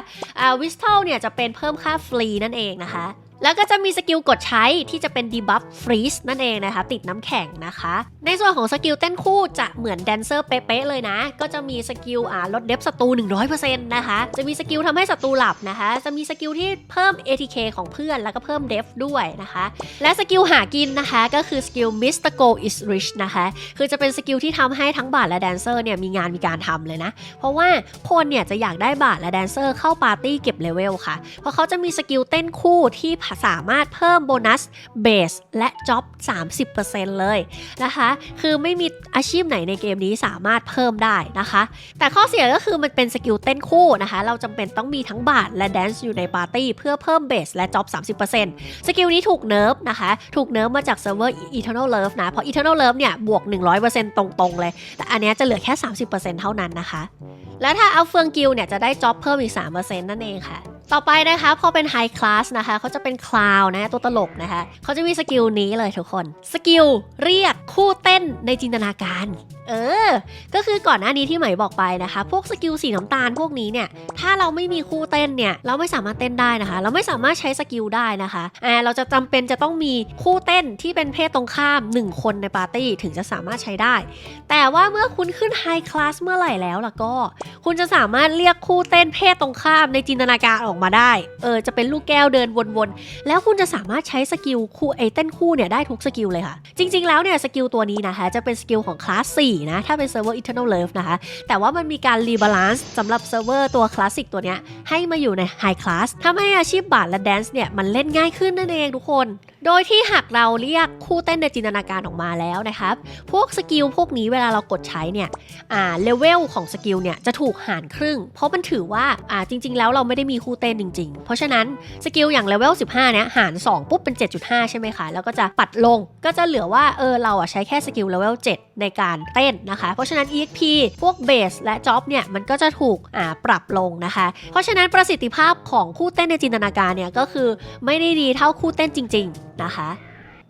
Whistle เนี่ยจะเป็นเพิ่มค่าฟรีนั่นเองนะคะแล้วก็จะมีสกิลกดใช้ที่จะเป็น Debuff Freeze นั่นเองนะคะติดน้ำแข็งนะคะในส่วนของสกิลเต้นคู่จะเหมือนแดนเซอร์เป๊ะๆเลยนะก็จะมีสกิลลดเดฟศัตรู 100% นะคะจะมีสกิลทำให้ศัตรูหลับนะคะจะมีสกิลที่เพิ่ม ATK ของเพื่อนแล้วก็เพิ่มเดฟด้วยนะคะและสกิลหากินนะคะก็คือสกิล Mr. Go is Rich นะคะคือจะเป็นสกิลที่ทำให้ทั้งบาร์ดและแดนเซอร์เนี่ยมีงานมีการทำเลยนะเพราะว่าคนเนี่ยจะอยากได้บาร์ดและแดนเซอร์เข้าปาร์ตี้เก็บเลเวลค่ะเพราะเขาจะมีสกิลเต้นคู่ที่พ สามารถเพิ่มโบนัสเบสและจ็อบ 30% เลยนะคะคือไม่มีอาชีพไหนในเกมนี้สามารถเพิ่มได้นะคะแต่ข้อเสียก็คือมันเป็นสกิลเต้นคู่นะคะเราจำเป็นต้องมีทั้งบาทและแดนซ์อยู่ในปาร์ตี้เพื่อเพิ่มเบสและจ็อบ 30% สกิลนี้ถูกเนิร์ฟนะคะถูกเนิร์ฟมาจากเซิร์ฟเวอร์ Eternal Love นะเพราะ Eternal Love เนี่ยบวก 100% ตรงๆเลยแต่อันนี้จะเหลือแค่ 30% เท่านั้นนะคะแล้วถ้าเอาเฟืองกิลเนี่ยจะได้จ็อบเพิ่มอีก 3% นั่นเองค่ะต่อไปนะคะพอเป็นไฮคลาสนะคะเขาจะเป็นคลาวนะตัวตลกนะคะเขาจะมีสกิลนี้เลยทุกคนสกิลเรียกคู่เต้นในจินตนาการก็คือก่อนหน้านี้ที่ไหมบอกไปนะคะพวกสกิลสีน้ำตาลพวกนี้เนี่ยถ้าเราไม่มีคู่เต้นเนี่ยเราไม่สามารถเต้นได้นะคะเราไม่สามารถใช้สกิลได้นะคะเราจะจำเป็นจะต้องมีคู่เต้นที่เป็นเพศตรงข้าม1คนในปาร์ตี้ถึงจะสามารถใช้ได้แต่ว่าเมื่อคุณขึ้นไฮคลาสเมื่อไหร่แล้วล่ะก็คุณจะสามารถเรียกคู่เต้นเพศตรงข้ามในจินตนาการออกมาได้จะเป็นลูกแก้วเดินวนๆแล้วคุณจะสามารถใช้สกิลคู่เต้นคู่เนี่ยได้ทุกสกิลเลยค่ะจริงๆแล้วเนี่ยสกิลตัวนี้นะคะจะเป็นสกิลของคลาส4นะถ้าเป็นเซิร์ฟเวอร์ Eternal Love นะคะแต่ว่ามันมีการรีบาลานซ์สำหรับเซิร์ฟเวอร์ตัวคลาสสิกตัวเนี้ยให้มาอยู่ในไฮคลาสทำให้อาชีพบาทและแดนซ์เนี่ยมันเล่นง่ายขึ้นนั่นเองทุกคนโดยที่หากเราเรียกคู่เต้นในจินตนาการออกมาแล้วนะครับพวกสกิลพวกนี้เวลาเรากดใช้เนี่ยเลเวลของสกิลเนี่ยจะถูกหารครึ่งเพราะมันถือว่าจริงๆแล้วเราไม่ได้มีคู่เต้นจริงๆเพราะฉะนั้นสกิลอย่างเลเวล15เนี่ยหาร2ปุ๊บเป็น 7.5 ใช่ไหมคะแล้วก็จะปัดลงก็จะเหลือว่าเราใช้แค่สกิลเลเวล7ในการเต้นนะคะเพราะฉะนั้น EXP พวกเบสและจ็อบเนี่ยมันก็จะถูกปรับลงนะคะเพราะฉะนั้นประสิทธิภาพของคู่เต้นในจินตนาการเนี่ยก็คือไม่ได้ดีเท่าคู่เต้นจริงๆนะคะ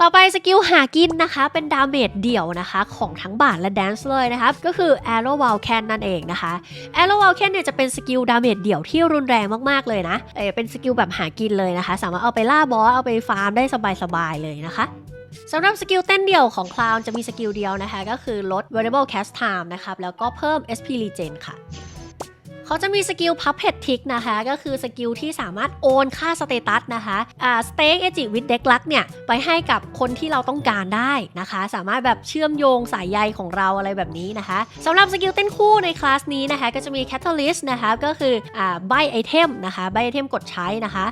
ต่อไปสกิลหากินนะคะเป็นดาเมจเดี่ยวนะคะของทั้งบาทและแดนซ์เลยนะคะก็คือ Arrow Vulcan นั่นเองนะคะ Arrow Vulcan เนี่ยจะเป็นสกิลดาเมจเดี่ยวที่รุนแรงมากๆเลยนะเป็นสกิลแบบหากินเลยนะคะสามารถเอาไปล่าบอสเอาไปฟาร์มได้สบายๆเลยนะคะสำหรับสกิลเต้นเดี่ยวของ Clown จะมีสกิลเดียวนะคะก็คือลด Variable Cast Time นะครับแล้วก็เพิ่ม SP Regen ค่ะเขาจะมีสกิล Puppet Tick นะคะก็คือสกิลที่สามารถโอนค่าสเตตัสนะคะStake Edge with Deck Luck เนี่ยไปให้กับคนที่เราต้องการได้นะคะสามารถแบบเชื่อมโยงสายใยของเราอะไรแบบนี้นะคะสำหรับสกิลเต้นคู่ในคลาสนี้นะคะก็จะมี Catalyst นะคะก็คือใบไอเทมนะคะใบไอเทมกดใช้นะคะ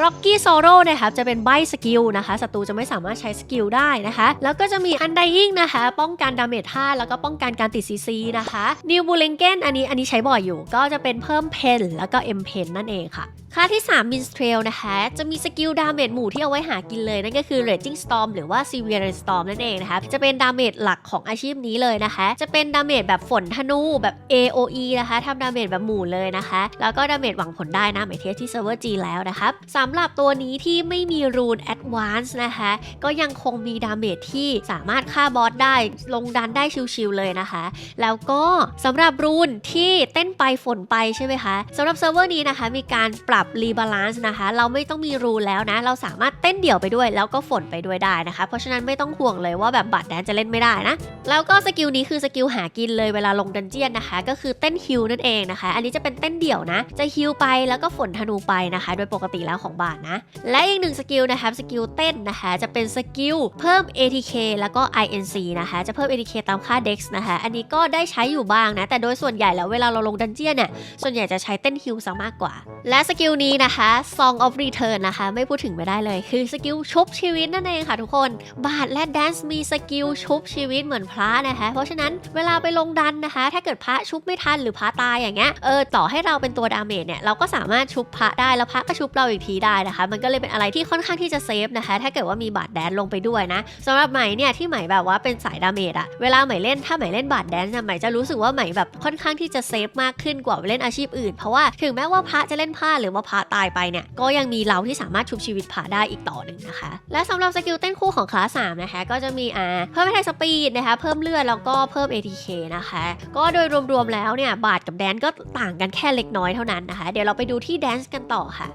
Rocky Sorrow นะครับจะเป็นใบสกิลนะคะศัตรูจะไม่สามารถใช้สกิลได้นะคะแล้วก็จะมี Undying นะคะป้องกันดาเมจ5แล้วก็ป้องกันการติด CC นะคะ New Bulengen อันนี้ใช้บ่อยอยู่ก็จะเป็นเพิ่มเพนแล้วก็ M Pen นั่นเองค่ะค่าที่3 Minstrel นะคะจะมีสกิลดาเมจหมู่ที่เอาไว้หากินเลยนั่นก็คือ Raging Storm หรือว่า Severe Storm นั่นเองนะคะจะเป็นดาเมจหลักของอาชีพนี้เลยนะคะจะเป็นดาเมจแบบฝนธนูแบบ AOE นะคะทำดาเมจแบบหมู่เลยนะคะแล้วก็ดาเมจหวังผลได้นะหมายเทียบที่เซิร์ฟเวอร์ G แล้วนะครับสำหรับตัวนี้ที่ไม่มีรูน Advance นะคะก็ยังคงมีดาเมจที่สามารถฆ่าบอสได้ลงดันได้ชิวๆเลยนะคะแล้วก็สำหรับรูนที่เต้นไปฝนไปใช่ไหมคะสำหรับเซิร์ฟเวอร์นี้นะคะมีการปรับรีบาลานซ์นะคะเราไม่ต้องมีรูนแล้วนะเราสามารถเต้นเดี่ยวไปด้วยแล้วก็ฝนไปด้วยได้นะคะเพราะฉะนั้นไม่ต้องห่วงเลยว่าแบบบัตรแดนจะเล่นไม่ได้นะแล้วก็สกิลนี้คือสกิลหากินเลยเวลาลงดันเจียนนะคะก็คือเต้นฮิลนั่นเองนะคะอันนี้จะเป็นเต้นเดี่ยวนะจะฮิลไปแล้วก็ฝนธนูไปนะคะโดยปกติแล้วของบาทนะและอีกหนึ่งสกิลนะคะสกิลเต้นนะคะจะเป็นสกิลเพิ่ม ATK แล้วก็ INC นะคะจะเพิ่ม ATK ตามค่า Dex นะคะอันนี้ก็ได้ใช้อยู่บ้างนะแต่โดยส่วนใหญ่แล้วเวลาเราลงดันเจียนเนี่ยส่วนใหญ่จะใช้เต้นฮิลซะมากกว่าและสกิลนี้นะคะ Song of Return นะคะไม่พูดถึงไม่ได้เลยคือสกิลชุบชีวิตนั่นเองค่ะทุกคนบาทและแดนซ์มีสกิลชุบชีวิตเหมือนพระนะคะเพราะฉะนั้นเวลาไปลงดันนะคะถ้าเกิดพระชุบไม่ทันหรือพระตายอย่างเงี้ยต่อให้เราเป็นตัวดาเมจเนี่ยเราก็สามารถชุบพระได้แล้วพระก็ชุบเราอีกทีได้นะคะมันก็เลยเป็นอะไรที่ค่อนข้างที่จะเซฟนะคะถ้าเกิดว่ามีบาทแดนลงไปด้วยนะสำหรับไหมเนี่ยที่ไหมแบบว่าเป็นสายดาเมจอะเวลาไหมเล่นถ้าไหมเล่นบาทแดนเนี่ยไหมจะรู้สึกว่าไหมแบบค่อนข้างที่จะเซฟมากขึ้นกว่าเล่นอาชีพอื่นเพราะว่าถึงแม้ว่าพระจะเล่นพลาดหรือว่าพระตายไปเนี่ยก็ยังมีเราที่สามารถชุบชีวิตพระได้อีกต่อหนึ่งนะคะและสำหรับสกิลเต้นคู่ของคลาส3นะคะก็จะมีเพิ่มแท็กสปีดนะคะเพิ่มเลือดแล้วก็เพิ่ม ATK นะคะก็โดยรวมๆแล้วเนี่ยบาทกับแดนก็ต่างกันแค่เล็กน้อยเท่านั้นนะคะเดี๋ยวเราไปดูที่แดนซ์กันต่อค่ะ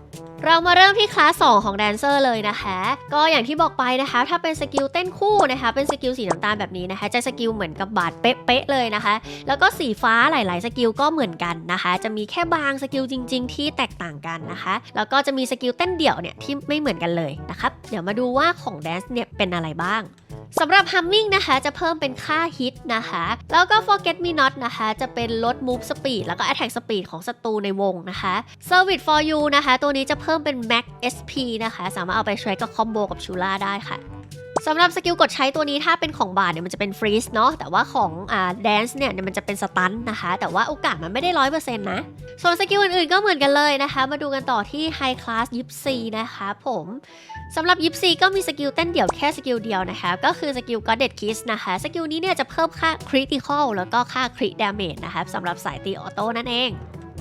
เรามาเริ่มที่คลาส2ของแดนเซอร์เลยนะคะก็อย่างที่บอกไปนะคะถ้าเป็นสกิลเต้นคู่นะคะเป็นสกิลสีน้ำตาลแบบนี้นะคะจะสกิลเหมือนกับบาทเป๊ะๆเลยนะคะแล้วก็สีฟ้าหลายๆสกิลก็เหมือนกันนะคะจะมีแค่บางสกิลจริงๆที่แตกต่างกันนะคะแล้วก็จะมีสกิลเต้นเดี่ยวเนี่ยที่ไม่เหมือนกันเลยนะครับเดี๋ยวมาดูว่าของแดนซ์เนี่ยเป็นอะไรบ้างสำหรับ Humming นะคะจะเพิ่มเป็นค่าฮิตนะคะแล้วก็ Forget Me Not นะคะจะเป็นลด Move Speed แล้วก็ Attack Speed ของศัตรูในวงนะคะ Service for You นะคะตัวนี้จะเพิ่มเป็น Max SP นะคะสามารถเอาไปใช้กับคอมโบกับชูล่าได้ค่ะสำหรับสกิลกดใช้ตัวนี้ถ้าเป็นของบาทเนี่ยมันจะเป็นฟรีซเนาะแต่ว่าของแดนซ์เนี่ยมันจะเป็นสตันนะคะแต่ว่าโอกาสมันไม่ได้ 100% นะส่วนสกิลอื่นๆก็เหมือนกันเลยนะคะมาดูกันต่อที่ไฮคลาสยิปซีนะคะผมสำหรับยิปซีก็มีสกิลเต้นเดี่ยวแค่สกิลเดียวนะคะก็คือสกิล Goddess Kiss นะคะสกิลนี้เนี่ยจะเพิ่มค่า Critical แล้วก็ค่า Crit Damage นะคะสำหรับสายตีออโต้นั่นเอง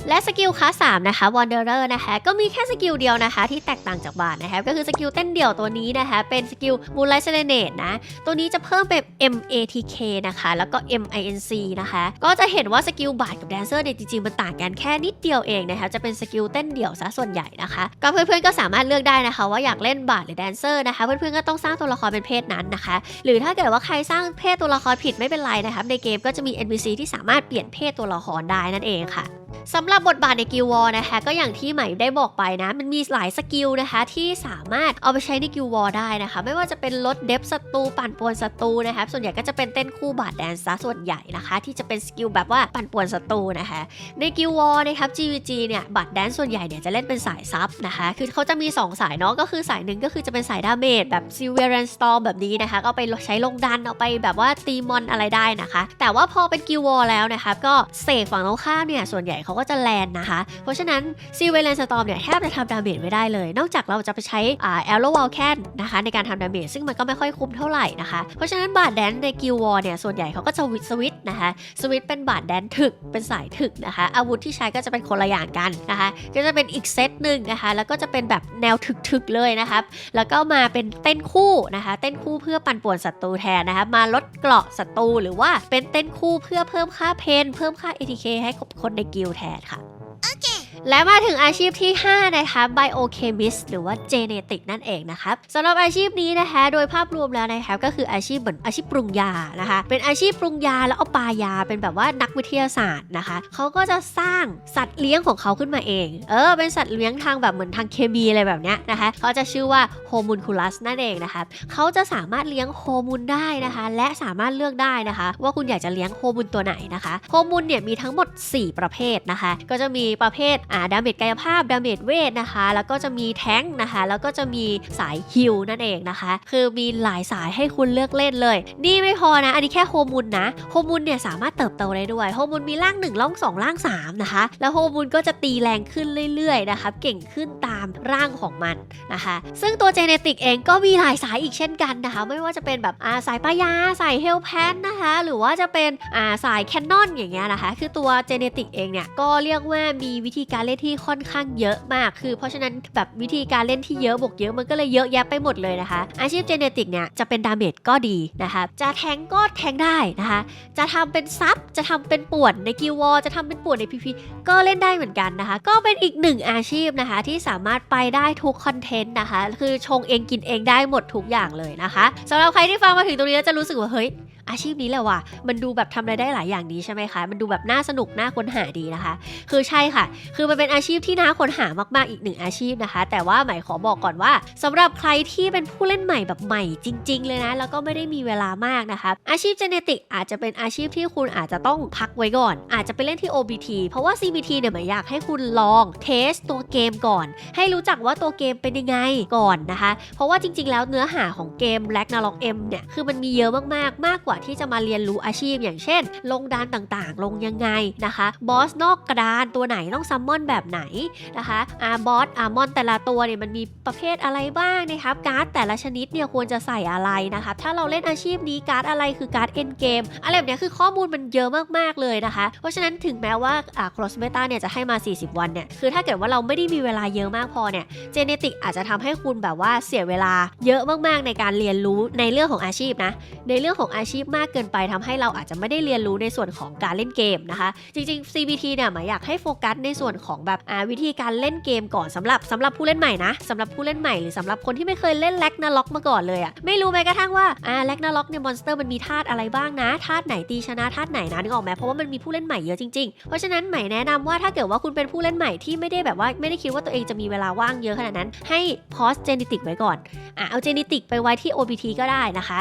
และสกิลคลาส3นะคะ Wanderer นะคะก็มีแค่สกิลเดียวนะคะที่แตกต่างจากบาทนะคะก็คือสกิลเต้นเดี่ยวตัวนี้นะคะเป็นสกิล Moonlight Serenade นะตัวนี้จะเพิ่มเป็น MATK นะคะแล้วก็ MINC นะคะก็จะเห็นว่าสกิลบาทกับแดนเซอร์เนี่ยจริงๆมันต่างกันแค่นิดเดียวเองนะคะจะเป็นสกิลเต้นเดี่ยวซะส่วนใหญ่นะคะก็เพื่อนๆก็สามารถเลือกได้นะคะว่าอยากเล่นบาทหรือแดนเซอร์นะคะเพื่อนๆก็ต้องสร้างตัวละครเป็นเพศนั้นนะคะหรือถ้าเกิดว่าใครสร้างเพศตัวละครผิดไม่เป็นไรนะคะในเกมก็จะมี NPC ที่สามารถเปลี่ยนเพศตัวละครได้นั่นเองค่ะสำหรับบทบาทในกิลวอร์นะคะก็อย่างที่ใหม่ได้บอกไปนะมันมีหลายสกิลนะคะที่สามารถเอาไปใช้ในกิลวอร์ได้นะคะไม่ว่าจะเป็นลดเดฟศัตรูปั่นป่วนศัตรูนะคะส่วนใหญ่ก็จะเป็นเต้นคู่บาทแดนซ์ซะส่วนใหญ่นะคะที่จะเป็นสกิลแบบว่าปั่นป่วนศัตรูนะคะในกิลวอร์นะครับ GVG เนี่ยบาทแดนซ์ส่วนใหญ่เนี่ยจะเล่นเป็นสายซับนะคะคือเขาจะมี2สายเนาะก็คือสายหนึ่งก็คือจะเป็นสายดาเมจแบบ Silverian Storm แบบนี้นะคะก็เอาไปใช้ลงดันเอาไปแบบว่าตีมอนอะไรได้นะคะแต่ว่าพอเป็นกิลวอร์แล้วนะคะก็เสกฝั่งตรงข้ามเนี่ยส่วนใหญ่เขาก็จะแลนนะคะเพราะฉะนั้นซีเวเลนสตอร์มเนี่ยแทบจะทำดาเมจไม่ได้เลยนอกจากเราจะไปใช้แอโรวอลแคนนะคะในการทำดาเมจซึ่งมันก็ไม่ค่อยคุ้มเท่าไหร่นะคะเพราะฉะนั้นบาทแดนในกิลวอร์เนี่ยส่วนใหญ่เขาก็จะสวิตช์นะคะสวิตช์เป็นบาทแดนถึกเป็นสายถึกนะคะอาวุธที่ใช้ก็จะเป็นคนละอย่างกันนะคะก็จะเป็นอีกเซตหนึ่งนะคะแล้วก็จะเป็นแบบแนวถึกๆเลยนะครับแล้วก็มาเป็นเต้นคู่นะคะเต้นคู่เพื่อปั่นป่วนศัตรูแทนนะคะมาลดเกราะศัตรูหรือว่าเป็นเต้นคู่เพื่อเพิ่มค่าเพนเพิ่มค่า ATK ให้กับคนในกิลแทนค่ะและมาถึงอาชีพที่5นะคะ Biochemist หรือว่า Genetic นั่นเองนะครับสำหรับอาชีพนี้นะคะโดยภาพรวมแล้วนะคะก็คืออาชีพเหมือนอาชีพปรุงยานะคะเป็นอาชีพปรุงยาแล้วเอาปลายาเป็นแบบว่านักวิทยาศาสตร์นะคะเขาก็จะสร้างสัตว์เลี้ยงของเขาขึ้นมาเองเป็นสัตว์เลี้ยงทางแบบเหมือนทางเคมีอะไรแบบเนี้ยนะคะเขาจะชื่อว่า Homunculus นั่นเองนะคะเขาจะสามารถเลี้ยงโฮมูนได้นะคะและสามารถเลือกได้นะคะว่าคุณอยากจะเลี้ยงโฮมูนตัวไหนนะคะโฮมูนเนี่ยมีทั้งหมด4ประเภทนะคะก็จะมีประเภทดาเมจกายภาพดาเมจเวทนะคะแล้วก็จะมีแท้งนะคะแล้วก็จะมีสายฮิลนั่นเองนะคะคือมีหลายสายให้คุณเลือกเล่นเลยนี่ไม่พอนะอันนี้แค่โฮมูนนะโฮมูนเนี่ยสามารถเติบโตได้ด้วยโฮมูนมีร่าง1ร่าง2ร่าง3นะคะแล้วโฮมูนก็จะตีแรงขึ้นเรื่อยๆนะคะเก่งขึ้นตามร่างของมันนะคะซึ่งตัวเจเนติกเองก็มีหลายสายอีกเช่นกันนะคะไม่ว่าจะเป็นแบบสายปายาสายเฮลแพนนะคะหรือว่าจะเป็นสายแคนนอนอย่างเงี้ยนะคะคือตัวเจเนติกเองเนี่ยก็เรียกว่ามีวิธีการเล่นที่ค่อนข้างเยอะมากคือเพราะฉะนั้นแบบวิธีการเล่นที่เยอะบวกเยอะมันก็เลยเยอะแยะไปหมดเลยนะคะอาชีพเจเนติกเนี่ยจะเป็นดาเมจก็ดีนะคะจะแทงก็แทงได้นะคะจะทำเป็นซับจะทำเป็นป่วนในกิลวอร์จะทำเป็นป่วนในพีพีก็เล่นได้เหมือนกันนะคะก็เป็นอีกหนึ่งอาชีพนะคะที่สามารถไปได้ทุกคอนเทนต์นะคะคือชงเองกินเองได้หมดทุกอย่างเลยนะคะสำหรับใครที่ฟังมาถึงตรงนี้จะรู้สึกว่าเฮ้ยอาชีพนี้แหละว่ะมันดูแบบทำอะไรได้หลายอย่างดีใช่ไหมคะมันดูแบบน่าสนุกน่าค้นหาดีนะคะคือใช่ค่ะคือมันเป็นอาชีพที่น่าค้นหามากๆอีกหนึ่งอาชีพนะคะแต่ว่าใหม่ขอบอกก่อนว่าสำหรับใครที่เป็นผู้เล่นใหม่แบบใหม่จริงๆเลยนะแล้วก็ไม่ได้มีเวลามากนะคะอาชีพเจเนติกอาจจะเป็นอาชีพที่คุณอาจจะต้องพักไว้ก่อนอาจจะไปเล่นที่ OBT เพราะว่า CBT เนี่ยใหม่อยากให้คุณลองเทสตัวเกมก่อนให้รู้จักว่าตัวเกมเป็นยังไงก่อนนะคะเพราะว่าจริงๆแล้วเนื้อหาของเกม Ragnarok M เนี่ยคือมันมีเยอะมากๆมากกว่าที่จะมาเรียนรู้อาชีพอย่างเช่นลงดานต่างๆลงยังไงนะคะบอสนอกกระดานตัวไหนต้องซัมมอนแบบไหนนะคะบอสมอนแต่ละตัวเนี่ยมันมีประเภทอะไรบ้างนะครับการ์ดแต่ละชนิดเนี่ยควรจะใส่อะไรนะคะถ้าเราเล่นอาชีพนี้การ์ดอะไรคือการ์ดเอ็นเกมอะไรแบบนี้คือข้อมูลมันเยอะมากๆเลยนะคะเพราะฉะนั้นถึงแม้ว่าครอสเมตาเนี่ยจะให้มา40วันเนี่ยคือถ้าเกิดว่าเราไม่ได้มีเวลาเยอะมากพอเนี่ยเจเนติกอาจจะทำให้คุณแบบว่าเสียเวลาเยอะมากๆในการเรียนรู้ในเรื่องของอาชีพนะในเรื่องของอาชีพมากเกินไปทำให้เราอาจจะไม่ได้เรียนรู้ในส่วนของการเล่นเกมนะคะจริงๆ CBT เนี่ยหมายอยากให้โฟกัสในส่วนของแบบวิธีการเล่นเกมก่อนสำหรับผู้เล่นใหม่นะสำหรับผู้เล่นใหม่หรือสำหรับคนที่ไม่เคยเล่นแร็กนาล็อกมาก่อนเลยไม่รู้แม้กระทั่งว่าแร็กนาล็อกเนี่ยมอนสเตอร์มันมีธาตุอะไรบ้างนะธาตุไหนตีชนะธาตุไหนนะนึกออกไหมเพราะว่ามันมีผู้เล่นใหม่เยอะจริงๆเพราะฉะนั้นใหม่แนะนำว่าถ้าเกิดว่าคุณเป็นผู้เล่นใหม่ที่ไม่ได้แบบว่าไม่ได้คิดว่าตัวเองจะมีเวลาว่างเยอะขนาดนั้นให้พอสเจเนติกไว้ก่อนเอาเจเนติกไปไว้ที่ OBT ก็ได้นะคะ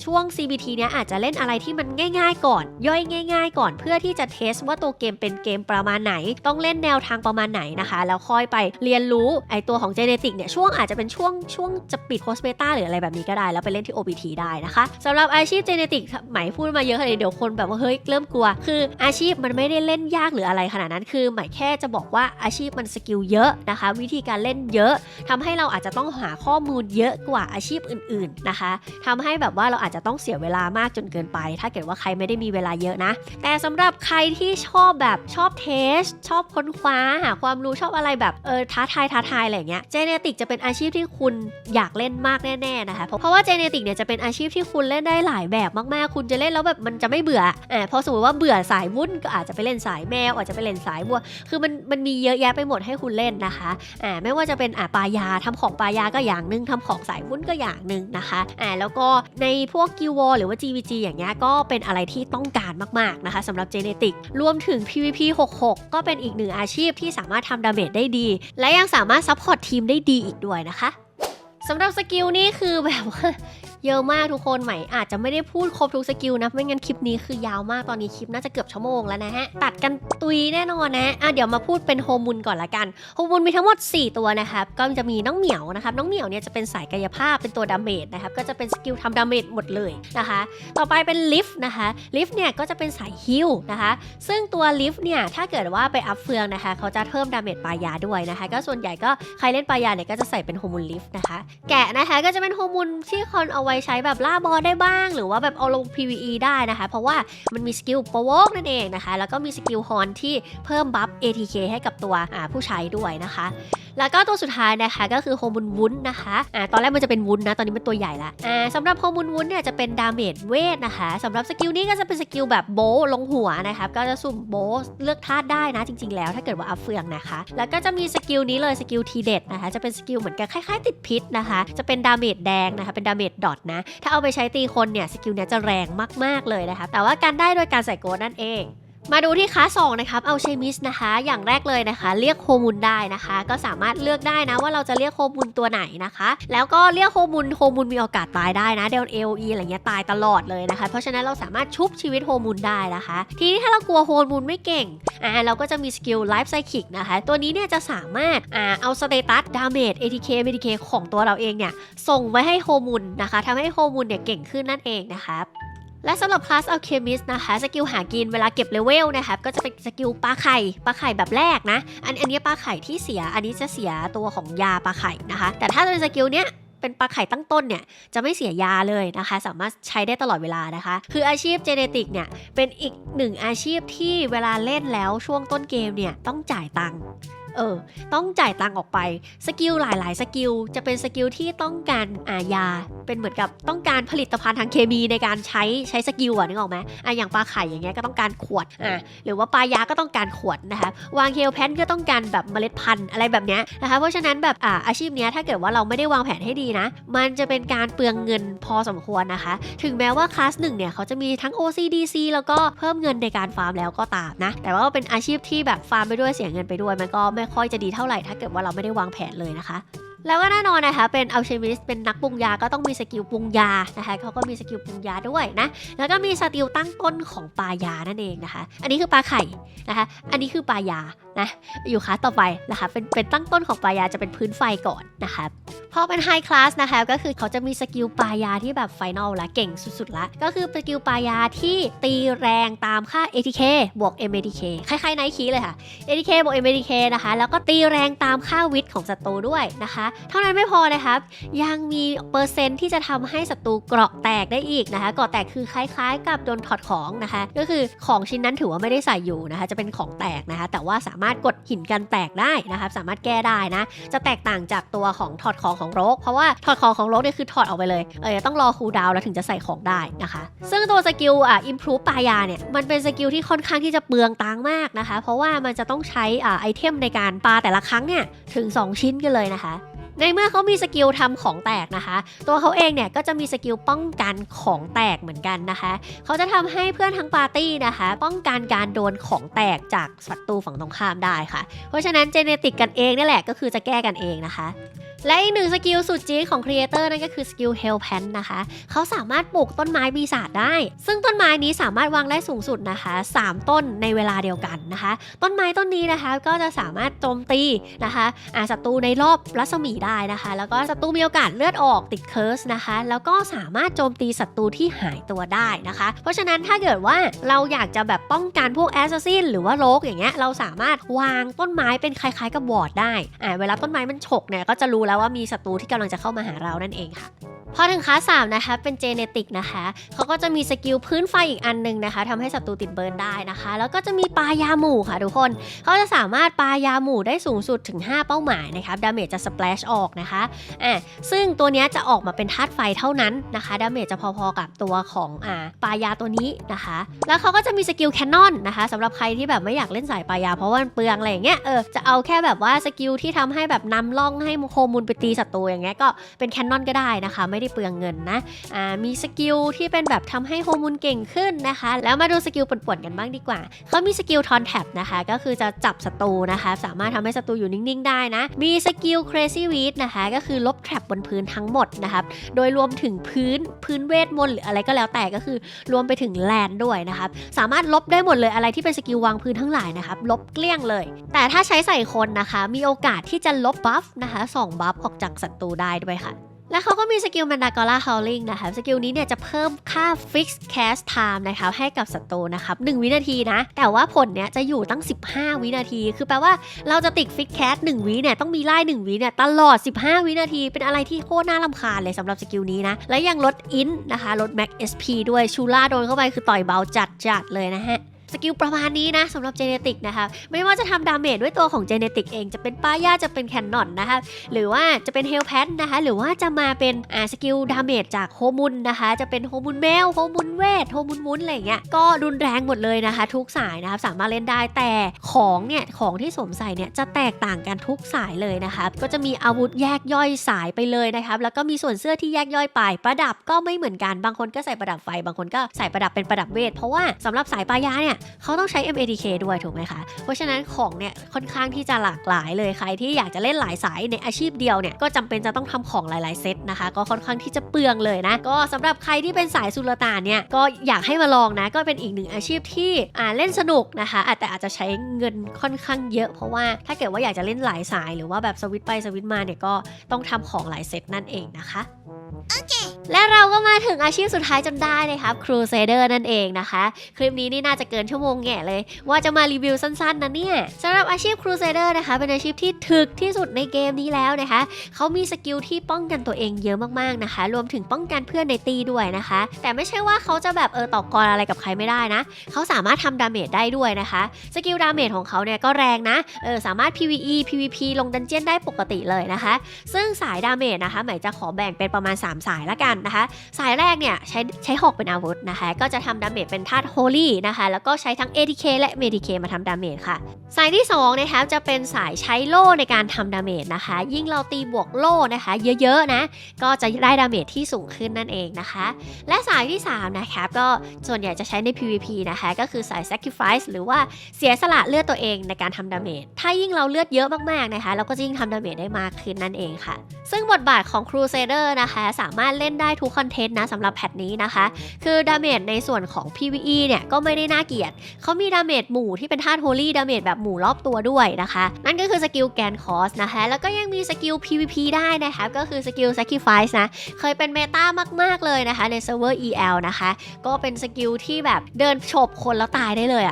ช่วง CBT เนี้ย อาจจะเล่นอะไรที่มันง่ายๆก่อนย่อยง่ายๆก่อนเพื่อที่จะเทสว่าตัวเกมเป็นเกมประมาณไหนต้องเล่นแนวทางประมาณไหนนะคะแล้วค่อยไปเรียนรู้ไอตัวของ Genetic เนี่ยช่วงอาจจะเป็นช่วงจะปิดโคสเบต้าหรืออะไรแบบนี้ก็ได้แล้วไปเล่นที่ OPT ได้นะคะสำหรับอาชีพ Genetic หมายพูดมาเยอะเลยเดี๋ยวคนแบบว่าเฮ้ยเริ่มกลัวคืออาชีพมันไม่ได้เล่นยากหรืออะไรขนาดนั้นคือหมายแค่จะบอกว่าอาชีพมันสกิลเยอะนะคะวิธีการเล่นเยอะทำให้เราอาจจะต้องหาข้อมูลเยอะกว่าอาชีพอื่นๆนะคะทำให้แบบว่าเราอาจจะต้องเสียเวลามากจนเกินไปถ้าเกิดว่าใครไม่ได้มีเวลาเยอะนะแต่สำหรับใครที่ชอบแบบชอบเทสชอบค้นคว้าหาความรู้ชอบอะไรแบบท้าทายอะไรอย่างเงี้ยเจเนติกจะเป็นอาชีพที่คุณอยากเล่นมากแน่ๆนะคะเพราะว่าเจเนติกเนี่ยจะเป็นอาชีพที่คุณเล่นได้หลายแบบมากๆคุณจะเล่นแล้วแบบมันจะไม่เบื่อพอสมมติว่าเบื่อสายวุ่นก็อาจจะไปเล่นสายแมวอาจจะไปเล่นสายวัวคือมันมีเยอะแยะไปหมดให้คุณเล่นนะคะไม่ว่าจะเป็นปลายาทำของปลายาก็อย่างนึงทำของสายวุ่นก็อย่างนึงนะคะแล้วก็ในพวกกิวอหรือว่า GVG อย่างเงี้ยก็เป็นอะไรที่ต้องการมากๆนะคะสำหรับเจเนติกรวมถึง PVP 66ก็เป็นอีกหนึ่งอาชีพที่สามารถทำดาเมจได้ดีและยังสามารถซัพพอร์ตทีมได้ดีอีกด้วยนะคะสำหรับสกิลนี่คือแบบว่าเยอะมากทุกคนใหม่อาจจะไม่ได้พูดครบทุกสกิลนะไม่งั้นคลิปนี้คือยาวมากตอนนี้คลิปน่าจะเกือบชั่วโมงแล้วนะฮะตัดกันตุยแน่นอนนะเดี๋ยวมาพูดเป็นโฮมุนก่อนละกันโฮมุนมีทั้งหมด4ตัวนะครับก็จะมีน้องเหมียวนะครับน้องเหมียวเนี่ยจะเป็นสายกายภาพเป็นตัวดาเมจนะครับก็จะเป็นสกิลทำดาเมจหมดเลยนะคะต่อไปเป็นลิฟต์นะคะลิฟต์เนี่ยก็จะเป็นสายฮิลนะคะซึ่งตัวลิฟต์เนี่ยถ้าเกิดว่าไปอัพเฟืองนะคะเขาจะเพิ่มดาเมจปลายาด้วยนะคะก็ส่วนใหญ่ก็ใครเล่นปลายาเนี่ยก็จะใส่เป็นโฮมุนลิฟต์นะคะแกะนะคะก็จะเป็นโฮมุนที่คนเอาไว้ใช้แบบล่าบอลได้บ้างหรือว่าแบบเอาลง PVE ได้นะคะเพราะว่ามันมีสกิลโปรโวกนั่นเองนะคะแล้วก็มีสกิลฮอนที่เพิ่มบัฟ ATK ให้กับตัวผู้ใช้ด้วยนะคะแล้วก็ตัวสุดท้ายนะคะก็คือโฮมุนวุ้นนะคะตอนแรกมันจะเป็นวุ้นนะตอนนี้มันตัวใหญ่ละสำหรับโฮมุนวุ้นเนี่ยจะเป็นดาเมจเวทนะคะสำหรับสกิลนี้ก็จะเป็นสกิลแบบโบลงหัวนะคะก็จะสุ่มโบเลือกธาตุได้นะจริงๆแล้วถ้าเกิดว่าอัพเฟืองนะคะแล้วก็จะมีสกิลนี้เลยสกิลทีเด็ดนะคะจะเป็นสกิลเหมือนกันคล้ายๆติดพิษนะคะจะเป็นดาเมจแดงนะคะเป็นดาเมจดอทนะถ้าเอาไปใช้ตีคนเนี่ยสกิลเนี้ยจะแรงมากๆเลยนะคะแต่ว่าการได้โดยการใส่โกดนั่นเองมาดูที่คลาส2นะครับเอาเชมิสนะคะอย่างแรกเลยนะคะเรียกโฮมุนได้นะคะก็สามารถเลือกได้นะว่าเราจะเรียกโฮมุนตัวไหนนะคะแล้วก็เรียกโฮมุนมีโอกาสตายได้นะเดล AOE อะไรเงี้ยตายตลอดเลยนะคะเพราะฉะนั้นเราสามารถชุบชีวิตโฮมุนได้นะคะทีนี้ถ้าเรากลัวโฮมุนไม่เก่งเราก็จะมีสกิลไลฟ์ไซคิกนะคะตัวนี้เนี่ยจะสามารถเอาสเตตัสดาเมจ ATK MDK ของตัวเราเองเนี่ยส่งไว้ให้โฮมุนนะคะทำให้โฮมุนเนี่ยเก่งขึ้นนั่นเองนะคะและสำหรับคลาส Alchemist นะคะสกิลหากินเวลาเก็บเลเวลนะครับก็จะเป็นสกิลปลาไข่แบบแรกนะอันนี้ปลาไข่ที่เสียอันนี้จะเสียตัวของยาปลาไข่นะคะแต่ถ้าเป็นสกิลเนี้ยเป็นปลาไข่ตั้งต้นเนี่ยจะไม่เสียยาเลยนะคะสามารถใช้ได้ตลอดเวลานะคะคืออาชีพเจเนติกเนี่ยเป็นอีกหนึ่งอาชีพที่เวลาเล่นแล้วช่วงต้นเกมเนี่ยต้องจ่ายตังค์ต้องจ่ายตังค์ออกไปสกิลหลายๆสกิลจะเป็นสกิลที่ต้องการยาเป็นเหมือนกับต้องการผลิตภัณฑ์ทางเคมีในการใช้สกิลนึกออกไหมอย่างปลาไข่อย่างเงี้ยก็ต้องการขวดหรือว่าปลายาก็ต้องการขวดนะคะวางเคลแพนก็ต้องการแบบเมล็ดพันธุ์อะไรแบบเนี้ยนะคะเพราะฉะนั้นแบบอาชีพเนี้ยถ้าเกิดว่าเราไม่ได้วางแผนให้ดีนะมันจะเป็นการเปลืองเงินพอสมควรนะคะถึงแม้ว่าคลาส1เนี่ยเขาจะมีทั้ง OCDC แล้วก็เพิ่มเงินในการฟาร์มแล้วก็ตามนะแต่ว่าเป็นอาชีพที่แบบฟาร์มไปด้วยเสียเงินไปด้วยมันก็ไม่ค่อยจะดีเท่าไหร่ถ้าเกิดว่าเราไม่ได้วางแผนเลยนะคะแล้วก็แน่นอนนะคะเป็นอัลเคมิสเป็นนักปรุงยาก็ต้องมีสกิลปรุงยานะคะเขาก็มีสกิลปรุงยาด้วยนะแล้วก็มีสกิลตั้งต้นของปลายานั่นเองนะคะอันนี้คือปลาไข่นะคะอันนี้คือปลายานะอยู่คลาสต่อไปนะคะเป็นตั้งต้นของปลายาจะเป็นพื้นไฟก่อนนะคะพอเป็นไฮคลาสนะคะก็คือเขาจะมีสกิลปลายาที่แบบไฟนอลละเก่งสุดๆละก็คือสกิลปลายาที่ตีแรงตามค่า ATK บวก MATK คล้ายๆไนท์คีเลยค่ะ ATK บวก MATK นะคะแล้วก็ตีแรงตามค่าวิทย์ของศัตรูด้วยนะคะเท่านั้นไม่พอนะครับยังมีเปอร์เซ็นต์ที่จะทำให้ศัตรูเกราะแตกได้อีกนะคะเกราะแตกคือคล้ายๆกับโดนถอดของนะคะก็คือของชิ้นนั้นถือว่าไม่ได้ใส่อยู่นะคะจะเป็นของแตกนะคะแต่ว่าสามารถกดหินกันแตกได้นะคะสามารถแก้ได้นะจะแตกต่างจากตัวของถอดของของโรคเพราะว่าถอดของของโรคเนี่ยคือถอดออกไปเลยต้องรอคูลดาวน์แล้วถึงจะใส่ของได้นะคะซึ่งตัวสกิลimprove ปลายาเนี่ยมันเป็นสกิลที่ค่อนข้างที่จะเปลืองตังค์มากนะคะเพราะว่ามันจะต้องใช้ไอเทมในการปาแต่ละครั้งเนี่ยถึง2ชิ้นกันเลยนะคะ ในเมื่อเขามีสกิลทำของแตกนะคะตัวเขาเองเนี่ยก็จะมีสกิลป้องกันของแตกเหมือนกันนะคะเขาจะทำให้เพื่อนทั้งปาร์ตี้นะคะป้องกันการโดนของแตกจากศัตรูฝั่งตรงข้ามได้ค่ะเพราะฉะนั้นเจเนติกกันเองนี่แหละก็คือจะแก้กันเองนะคะและอีกหนึ่งสกิลสุดจี๊ดของครีเอเตอร์นั่นก็คือสกิลเฮลแพนนะคะเขาสามารถปลูกต้นไม้ปีศาจได้ซึ่งต้นไม้นี้สามารถวางได้สูงสุดนะคะ3ต้นในเวลาเดียวกันนะคะต้นไม้ต้นนี้นะคะก็จะสามารถโจมตีนะคะศัตรูในรอบรัศมีได้นะคะแล้วก็ศัตรูมีโอกาสเลือดออกติดเคิร์สนะคะแล้วก็สามารถโจมตีศัตรูที่หายตัวได้นะคะเพราะฉะนั้นถ้าเกิดว่าเราอยากจะแบบป้องกันพวกแอสซัสซินหรือว่าโรคอย่างเงี้ยเราสามารถวางต้นไม้เป็นคล้ายๆกับวอร์ดได้เวลาต้นไม้มันฉกเนี่ยก็จะรู้แล้วว่ามีศัตรูที่กำลังจะเข้ามาหาเรานั่นเองค่ะพอถึงคลาส3นะคะเป็นเจเนติกนะคะเขาก็จะมีสกิลพื้นไฟอีกอันนึงนะคะทำให้ศัตรูติดเบิร์นได้นะคะแล้วก็จะมีปายาหมู่ค่ะทุกคนเขาจะสามารถปายาหมู่ได้สูงสุดถึง5เป้าหมายนะคะดาเมจจะสเปลชออกนะคะซึ่งตัวนี้จะออกมาเป็นธาตุไฟเท่านั้นนะคะดาเมจจะพอๆกับตัวของปายาตัวนี้นะคะแล้วเขาก็จะมีสกิลแคนนอนนะคะสำหรับใครที่แบบไม่อยากเล่นสายปายาเพราะว่ามันเปลืองอะไรอย่างเงี้ยจะเอาแค่แบบว่าสกิลที่ทำให้แบบนำล่องให้โคมูลไปตีศัตรูอย่างเงี้ยก็เป็นแคนนอนก็ได้นะคะไม่ได้เปลืองเงินนะมีสกิลที่เป็นแบบทำให้โฮมูลเก่งขึ้นนะคะแล้วมาดูสกิลป่วนๆกันบ้างดีกว่าเขามีสกิลทอนแท็บนะคะก็คือจะจับศัตรูนะคะสามารถทำให้ศัตรูอยู่นิ่งๆได้นะมีสกิล Crazy Weed นะคะก็คือลบแทร็บบนพื้นทั้งหมดนะครับโดยรวมถึงพื้นเวทมนต์หรืออะไรก็แล้วแต่ก็คือรวมไปถึงแลนด์ด้วยนะครับสามารถลบได้หมดเลยอะไรที่เป็นสกิลวางพื้นทั้งหลายนะครับลบเกลี้ยงเลยแต่ถ้าใช้ใส่คนนะคะมีโอกาสที่จะลบบัฟนะคะ2บัฟออกจากศัตรูได้ด้วยค่ะและเขาก็มีสกิลแมนดากอล่าฮาวลิงนะคะสกิลนี้เนี่ยจะเพิ่มค่า Fix Cast Time นะคะให้กับศัตรูนะครับ1วินาทีนะแต่ว่าผลเนี่ยจะอยู่ตั้ง15วินาทีคือแปลว่าเราจะติด Fix Cast 1วิเนี่ยต้องมีไล่1วิเนี่ยตลอด15วินาทีเป็นอะไรที่โคตรน่ารำคาญเลยสำหรับสกิลนี้นะและยังลดอินนะคะลด Max SP ด้วยชูล่าโดนเข้าไปคือต่อยเบาจัดเลยนะฮะสกิลประมาณนี้นะสำหรับเจเนติกนะคะไม่ว่าจะทำดาเมจด้วยตัวของเจเนติกเองจะเป็นป้าย่าจะเป็นแคนนอนนะคะหรือว่าจะเป็นเฮลแพนนะคะหรือว่าจะมาเป็นสกิลดาเมจจากโฮมุนนะคะจะเป็นโฮมุนแมวโฮมุนเวทโฮมุนมุนอะไรอย่างเงี้ยก็รุนแรงหมดเลยนะคะทุกสายนะคะสามารถเล่นได้แต่ของที่สวมใส่เนี่ยจะแตกต่างกันทุกสายเลยนะคะก็จะมีอาวุธแยกย่อยสายไปเลยนะคะแล้วก็มีส่วนเสื้อที่แยกย่อยไปประดับก็ไม่เหมือนกันบางคนก็ใส่ประดับไฟบางคนก็ใส่ประดับเป็นประดับเวทเพราะว่าสำหรับสายปายาเนี่ยเขาต้องใช้ MADK ด้วยถูกไหมคะเพราะฉะนั้นของเนี่ยค่อนข้างที่จะหลากหลายเลยใครที่อยากจะเล่นหลายสายในอาชีพเดียวเนี่ยก็จำเป็นจะต้องทำของหลายๆเซตนะคะก็ค่อนข้างที่จะเปลืองเลยนะก็สำหรับใครที่เป็นสายสุลต่านเนี่ยก็อยากให้มาลองนะก็เป็นอีกหนึ่งอาชีพที่เล่นสนุกนะคะแต่อาจจะใช้เงินค่อนข้างเยอะเพราะว่าถ้าเกิดว่าอยากจะเล่นหลายสายหรือว่าแบบสวิตช์ไปสวิตช์มาเนี่ยก็ต้องทำของหลายเซตนั่นเองนะคะและเราก็มาถึงอาชีพสุดท้ายจนได้นะครับ Crusader นั่นเองนะคะคลิปนี้นี่น่าจะเกินชั่วโมงแง่เลยว่าจะมารีวิวสั้นๆนะเนี่ยสำหรับอาชีพ Crusader นะคะเป็นอาชีพที่ถึกที่สุดในเกมนี้แล้วนะคะเขามีสกิลที่ป้องกันตัวเองเยอะมากๆนะคะรวมถึงป้องกันเพื่อนในตีด้วยนะคะแต่ไม่ใช่ว่าเขาจะแบบต่อกรอะไรกับใครไม่ได้นะเขาสามารถทำดาเมจได้ด้วยนะคะสกิลดาเมจของเขาเนี่ยก็แรงนะสามารถ PVE PVP ลงดันเจี้ยนได้ปกติเลยนะคะซึ่งสายดาเมจนะคะหมายจะขอแบ่งเป็นประมาณ3สายละกันนะคะสายแรกเนี่ยใช้หอกเป็นอาวุธนะคะก็จะทำดาเมจเป็นธาตุโฮลี่นะคะแล้วก็ใช้ทั้ง ATK และ MDK มาทำดาเมจค่ะสายที่2นะคะจะเป็นสายใช้โล่ในการทำดาเมจนะคะยิ่งเราตีบวกโล่นะคะเยอะๆนะก็จะได้ดาเมจที่สูงขึ้นนั่นเองนะคะและสายที่3นะคะก็ส่วนใหญ่จะใช้ใน PVP นะคะก็คือสาย Sacrifice หรือว่าเสียสละเลือดตัวเองในการทำดาเมจถ้ายิ่งเราเลือดเยอะมากๆนะคะเราก็จะยิ่งทำดาเมจได้มากขึ้นนั่นเองค่ะซึ่งบทบาทของ Crusader นะคะสามารถเล่นได้ทุกคอนเทนต์นะสำหรับแพทนี้นะคะคือดาเมจในส่วนของ PVE เนี่ยก็ไม่ได้น่าเกลียดเขามีดาเมจหมู่ที่เป็นธาตุโฮลี่ดาเมจแบบหมู่รอบตัวด้วยนะคะนั่นก็คือสกิลแกนคอสนะคะแล้วก็ยังมีสกิล PVP ได้นะคะก็คือสกิล Sacrifice นะเคยเป็นเมตามากๆเลยนะคะในเซิร์ฟเวอร์ EL นะคะก็เป็นสกิลที่แบบเดินโฉบคนแล้วตายได้เลย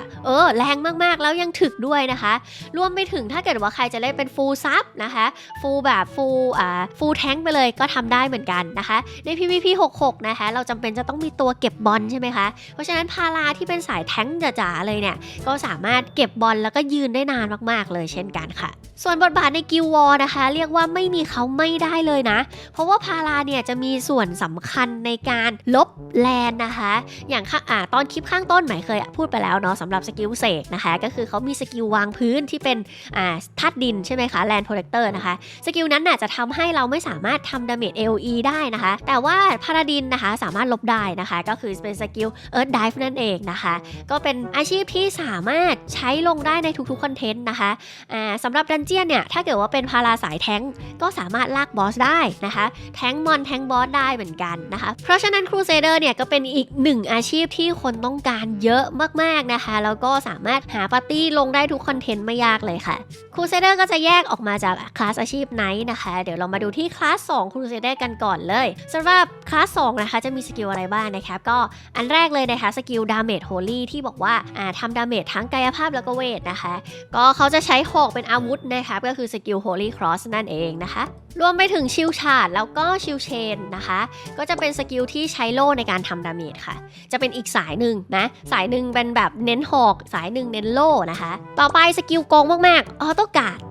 แรงมากๆแล้วยังถึกด้วยนะคะรวมไปถึงถ้าเกิดว่าใครจะเล่นเป็นฟูลซับนะคะฟูลแบบฟูลแทงค์ไปเลยก็ทำได้เหมือนกันนะคะใน PVP 66นะคะเราจำเป็นจะต้องมีตัวเก็บบอลใช่ไหมคะเพราะฉะนั้นพาราที่เป็นสายแทงค์จ๋าๆเลยเนี่ยก็สามารถเก็บบอลแล้วก็ยืนได้นานมากๆเลยเช่นกันค่ะ ส่วนบทบาทในกิลวอร์นะคะเรียกว่าไม่มีเขาไม่ได้เลยนะเพราะว่าพาราเนี่ยจะมีส่วนสำคัญในการลบแลนนะคะอย่างตอนคลิปข้างต้นหมายเคยพูดไปแล้วเนาะสำหรับสกิลเสกนะคะก็คือเขามีสกิลวางพื้นที่เป็นธาตุดินใช่ไหมคะแลนโปรเทคเตอร์นะคะสกิลนั้นน่ะจะทำให้เราไม่สามารถทำดาเมจ AOE ได้นะคะแต่ว่าพาราดินนะคะสามารถลบได้นะคะก็คือเป็นสกิลเอิร์ธไดฟ์นั่นเองนะคะก็เป็นอาชีพที่สามารถใช้ลงได้ในทุกๆคอนเทนต์นะคะสำหรับดันเจียนเนี่ยถ้าเกิดว่าเป็นพาราสายแท้งก็สามารถลากบอสได้นะคะแท้งมอนแท้งบอสได้เหมือนกันนะคะเพราะฉะนั้นครูเซเดอร์เนี่ยก็เป็นอีกหนึ่งอาชีพที่คนต้องการเยอะมากๆนะคะแล้วก็สามารถหาปาร์ตี้ลงได้ทุกคอนเทนต์ไม่ยากเลยค่ะครูเซเดอร์ก็จะแยกออกมาจากคลาสอาชีพไนท์นะคะเดี๋ยวเรามาดูที่คลาส2ครูเซเดอร์กันก่อนเลยสำหรับคลาส2นะคะจะมีสกิลอะไรบ้างนะคะก็อันแรกเลยนะคะสกิลดาเมจโฮลี่ที่บอกว่าทำดาเมจทั้งกายภาพแล้วก็เวทนะคะก็เขาจะใช้หอกเป็นอาวุธนะคะก็คือสกิล Holy Cross นั่นเองนะคะรวมไปถึงชิลชาร์ดแล้วก็ชิลเชนนะคะก็จะเป็นสกิลที่ใช้โล่ในการทำดาเมจค่ะจะเป็นอีกสายหนึ่งนะสายหนึ่งเป็นแบบเน้นหอกสายหนึ่งเน้นโล่นะคะต่อไปสกิลโกงมากๆออโตการ์ด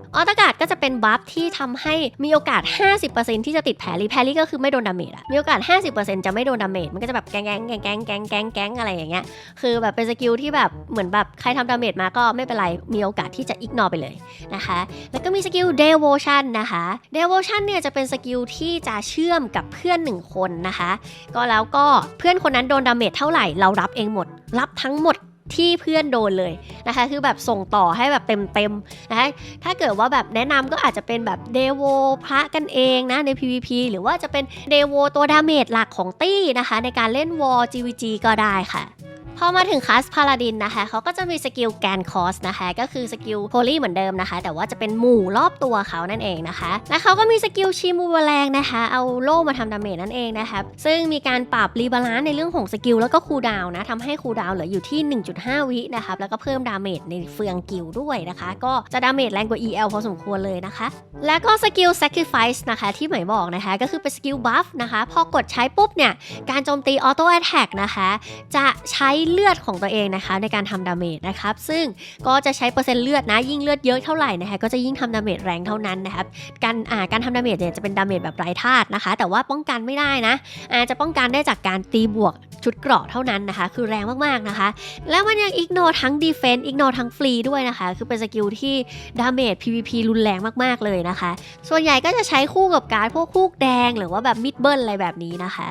ก็จะเป็นบัฟที่ทำให้มีโอกาส 50% ที่จะติดแพรี่ก็คือไม่โดนดาเมจอะมีโอกาส 50% จะไม่โดนดาเมจมันก็จะแบบแก๊งอะไรอย่างเงี้ยคือแบบเป็นสกิลที่แบบเหมือนแบบใครทำดาเมจมาก็ไม่เป็นไรมีโอกาสที่จะอิกนอร์ไปเลยนะคะแล้วก็มีสกิล Devotion นะคะ Devotion เนี่ยจะเป็นสกิลที่จะเชื่อมกับเพื่อน1คนนะคะแล้วก็เพื่อนคนนั้นโดนดาเมจเท่าไหร่เรารับเองหมดรับทั้งหมดที่เพื่อนโดนเลยนะคะคือแบบส่งต่อให้แบบเต็มนะคะถ้าเกิดว่าแบบแนะนำก็อาจจะเป็นแบบเดโวพระกันเองนะใน PVP หรือว่าจะเป็นเดโวตัวดาเมจหลักของตี้นะคะในการเล่นวอล GVG ก็ได้ค่ะพอมาถึงคลาสพาราดินนะคะเขาก็จะมีสกิลแกนคอสนะคะก็คือสกิลโพลีเหมือนเดิมนะคะแต่ว่าจะเป็นหมู่รอบตัวเขานั่นเองนะคะและเขาก็มีสกิลชีมูแรงนะคะเอาโล่มาทำดาเมจนั่นเองนะคะซึ่งมีการปรับรีบาลานซ์ในเรื่องของสกิลแล้วก็คูลดาวน์นะทำให้คูลดาวน์เหลืออยู่ที่ 1.5 วินะคะแล้วก็เพิ่มดาเมจในเฟืองกิลด้วยนะคะก็จะดาเมจแรงกว่า EL พอสมควรเลยนะคะแล้วก็สกิล Sacrifice นะคะที่หมายบอกนะคะก็คือเป็นสกิลบัฟนะคะพอกดใช้ปุ๊บเนี่ยการโจมตีออโต้แอทแทกนะคะจะใช้เลือดของตัวเองนะคะในการทำดาเมจนะครับซึ่งก็จะใช้เปอร์เซ็นต์เลือดนะยิ่งเลือดเยอะเท่าไหร่นะคะก็จะยิ่งทำดาเมจแรงเท่านั้นนะครับการทำดาเมจเนี่ยจะเป็นดาเมจแบบไร้ธาตุนะคะแต่ว่าป้องกันไม่ได้นะจะป้องกันได้จากการตีบวกชุดเกราะเท่านั้นนะคะคือแรงมากๆนะคะแล้วมันยังอิกโนทั้งดีเฟนส์อิกโนทั้งฟรีด้วยนะคะคือเป็นสกิลที่ดาเมจ PVP รุนแรงมากๆเลยนะคะส่วนใหญ่ก็จะใช้คู่กับการ์ดพวกคู่แดงหรือว่าแบบมิดเบิลอะไรแบบนี้นะคะ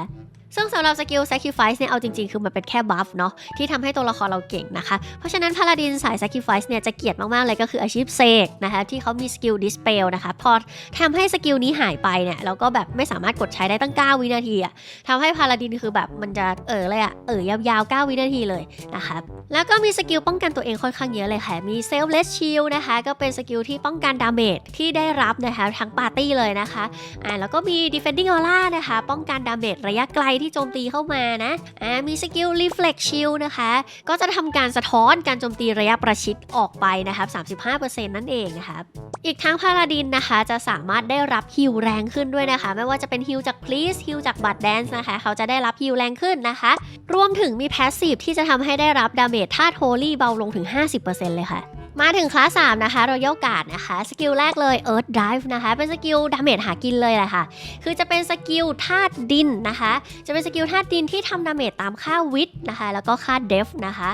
ซึ่งสำหรับสกิล Sacrifice เนี่ยเอาจริงๆคือมันเป็นแค่บัฟเนาะที่ทำให้ตัวละครเราเก่งนะคะเพราะฉะนั้นพาราดินสาย Sacrifice เนี่ยจะเกลียดมากๆเลยก็คืออาชีพเสกนะคะที่เขามีสกิล Dispel นะคะพอทำให้สกิลนี้หายไปเนี่ยเราก็แบบไม่สามารถกดใช้ได้ตั้ง9วินาทีอะทำให้พาราดินคือแบบมันจะเลยอะยาวๆ9วินาทีเลยนะคะแล้วก็มีสกิลป้องกันตัวเองค่อนข้างเยอะเลยค่ะมี Selfless Shield นะคะก็เป็นสกิลที่ป้องกันดาเมจที่ได้รับนะคะทั้งปาร์ตี้เลยนะคะแล้วก็มี Defending Aura นะคะป้องกันดาเมจระยะไกลที่โจมตีเข้ามานะมีสกิล Reflect Shield นะคะก็จะทำการสะท้อนการโจมตีระยะประชิดออกไปนะครับ 35% นั่นเองนะครับอีกทั้งพาราดินนะคะจะสามารถได้รับฮิลแรงขึ้นด้วยนะคะไม่ว่าจะเป็นฮิลจาก Please ฮิลจากบัตแดนซ์นะคะเขาจะได้รับฮิลแรงขึ้นนะคะรวมถึงมี Passive ที่จะทำให้ได้รับดาเมจธาตุ Holy เบาลงถึง 50% เลยค่ะมาถึงคลาส3นะคะ Royal Guard นะคะสกิลแรกเลย Earth Drive นะคะเป็นสกิลดาเมจหากินเลยแหละค่ะคือจะเป็นสกิลธาตุดินนะคะจะเป็นสกิลธาตุดินที่ทำดาเมจตามค่าวิทนะคะแล้วก็ค่าเดฟนะคะ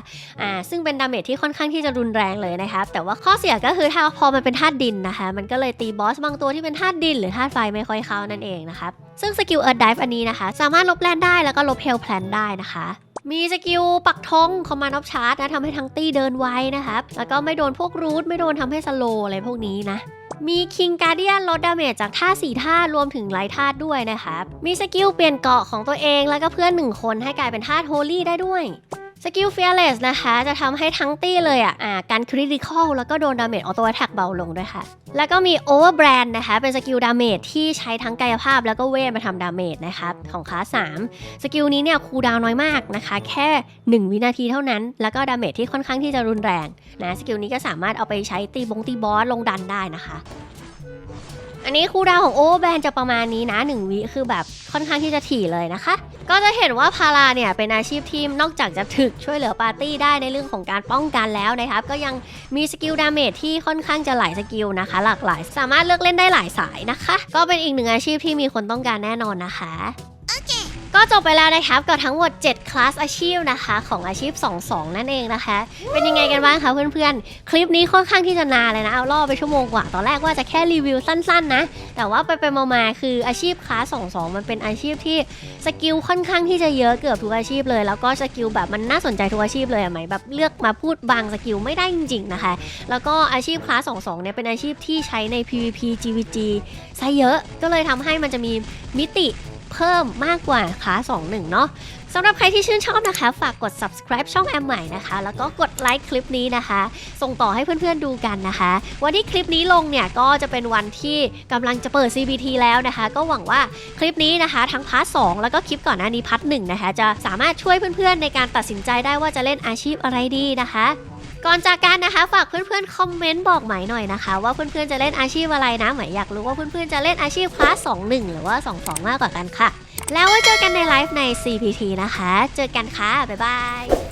ซึ่งเป็นดาเมจที่ค่อนข้างที่จะรุนแรงเลยนะคะแต่ว่าข้อเสียก็คือถ้าพอมันเป็นธาตุดินนะคะมันก็เลยตีบอสบางตัวที่เป็นธาตุดินหรือธาตุไฟไม่ค่อยเข้านั่นเองนะคะซึ่งสกิล Earth Dive อันนี้นะคะสามารถลบแลนได้แล้วก็ลบเฮลแพลนได้นะคะมีสกิลปักธงคอมมานด์ออฟชาร์จนะทำให้ทั้งตี้เดินไวนะคะแล้วก็ไม่โดนพวกรูทไม่โดนทำให้สโลอะไรพวกนี้นะมี King Guardian ลดดาเมจจากท่า4ท่ารวมถึงไร้ธาตุด้วยนะคะมีสกิลเปลี่ยนเกราะของตัวเองแล้วก็เพื่อน1คนให้กลายเป็นธาตุ Holy ได้ด้วยสกิล Fearless นะคะจะทำให้ทั้งตี้เลยการคริติคอลแล้วก็โดนดาเมจออโต้แอทแทกเบาลงด้วยค่ะแล้วก็มี Overbrand นะคะเป็นสกิลดาเมจที่ใช้ทั้งกายภาพแล้วก็เวทมาทำดาเมจนะคะของคลาส3สกิลนี้เนี่ยคูลดาวน์น้อยมากนะคะแค่1วินาทีเท่านั้นแล้วก็ดาเมจที่ค่อนข้างที่จะรุนแรงนะสกิลนี้ก็สามารถเอาไปใช้ตีบอสลงดันได้นะคะ อันนี้คูลดาวน์ของโอเวอร์แบนจะประมาณนี้นะ1 วิคือแบบค่อนข้างที่จะถี่เลยนะคะก็จะเห็นว่าพาราเนี่ยเป็นอาชีพที่นอกจากจะถึกช่วยเหลือปาร์ตี้ได้ในเรื่องของการป้องกันแล้วนะครับก็ยังมีสกิลดาเมจที่ค่อนข้างจะหลายสกิลนะคะหลากหลายสามารถเลือกเล่นได้หลายสายนะคะก็เป็นอีกหนึ่งอาชีพที่มีคนต้องการแน่นอนนะคะก็จบไปแล้วนะครับกับทั้งหมด7คลาสอาชีพนะคะของอาชีพ 2-2 นั่นเองนะคะเป็นยังไงกันบ้างคะเพื่อนๆคลิปนี้ค่อนข้างที่จะนานเลยนะเอาล่อไปชั่วโมงกว่าตอนแรกว่าจะแค่รีวิวสั้นๆนะแต่ว่าไปมาๆคืออาชีพคลาส 2-2 มันเป็นอาชีพที่สกิลค่อนข้างที่จะเยอะเกือบทุกอาชีพเลยแล้วก็สกิลแบบมันน่าสนใจทุกอาชีพเลยไหมแบบเลือกมาพูดบางสกิลไม่ได้จริงๆนะคะแล้วก็อาชีพคลาส 2-2 เนี่ยเป็นอาชีพที่ใช้ใน PVP GVG ซะเยอะก็เลยทำให้มันจะมีมิติเพิ่มมากกว่าคลาส 2-1 เนาะสำหรับใครที่ชื่นชอบนะคะฝากกด subscribe ช่องแอมใหม่นะคะแล้วก็กดไลค์คลิปนี้นะคะส่งต่อให้เพื่อนๆดูกันนะคะวันที่คลิปนี้ลงเนี่ยก็จะเป็นวันที่กำลังจะเปิด CBT แล้วนะคะก็หวังว่าคลิปนี้นะคะทั้งพาร์ท 2แล้วก็คลิปก่อนหน้านี้พาร์ท 1นะคะจะสามารถช่วยเพื่อนๆในการตัดสินใจได้ว่าจะเล่นอาชีพอะไรดีนะคะก่อนจากกันนะคะฝากเพื่อนๆคอมเมนต์บอกไหมหน่อยนะคะว่าเพื่อนๆจะเล่นอาชีพอะไรนะไหมอยากรู้ว่าเพื่อนๆจะเล่นอาชีพคลาส 2-1 หรือว่า 2-2 มากกว่ากันค่ะแล้วไว้เจอกันในไลฟ์ใน CPT นะคะเจอกันค่ะบ๊ายบาย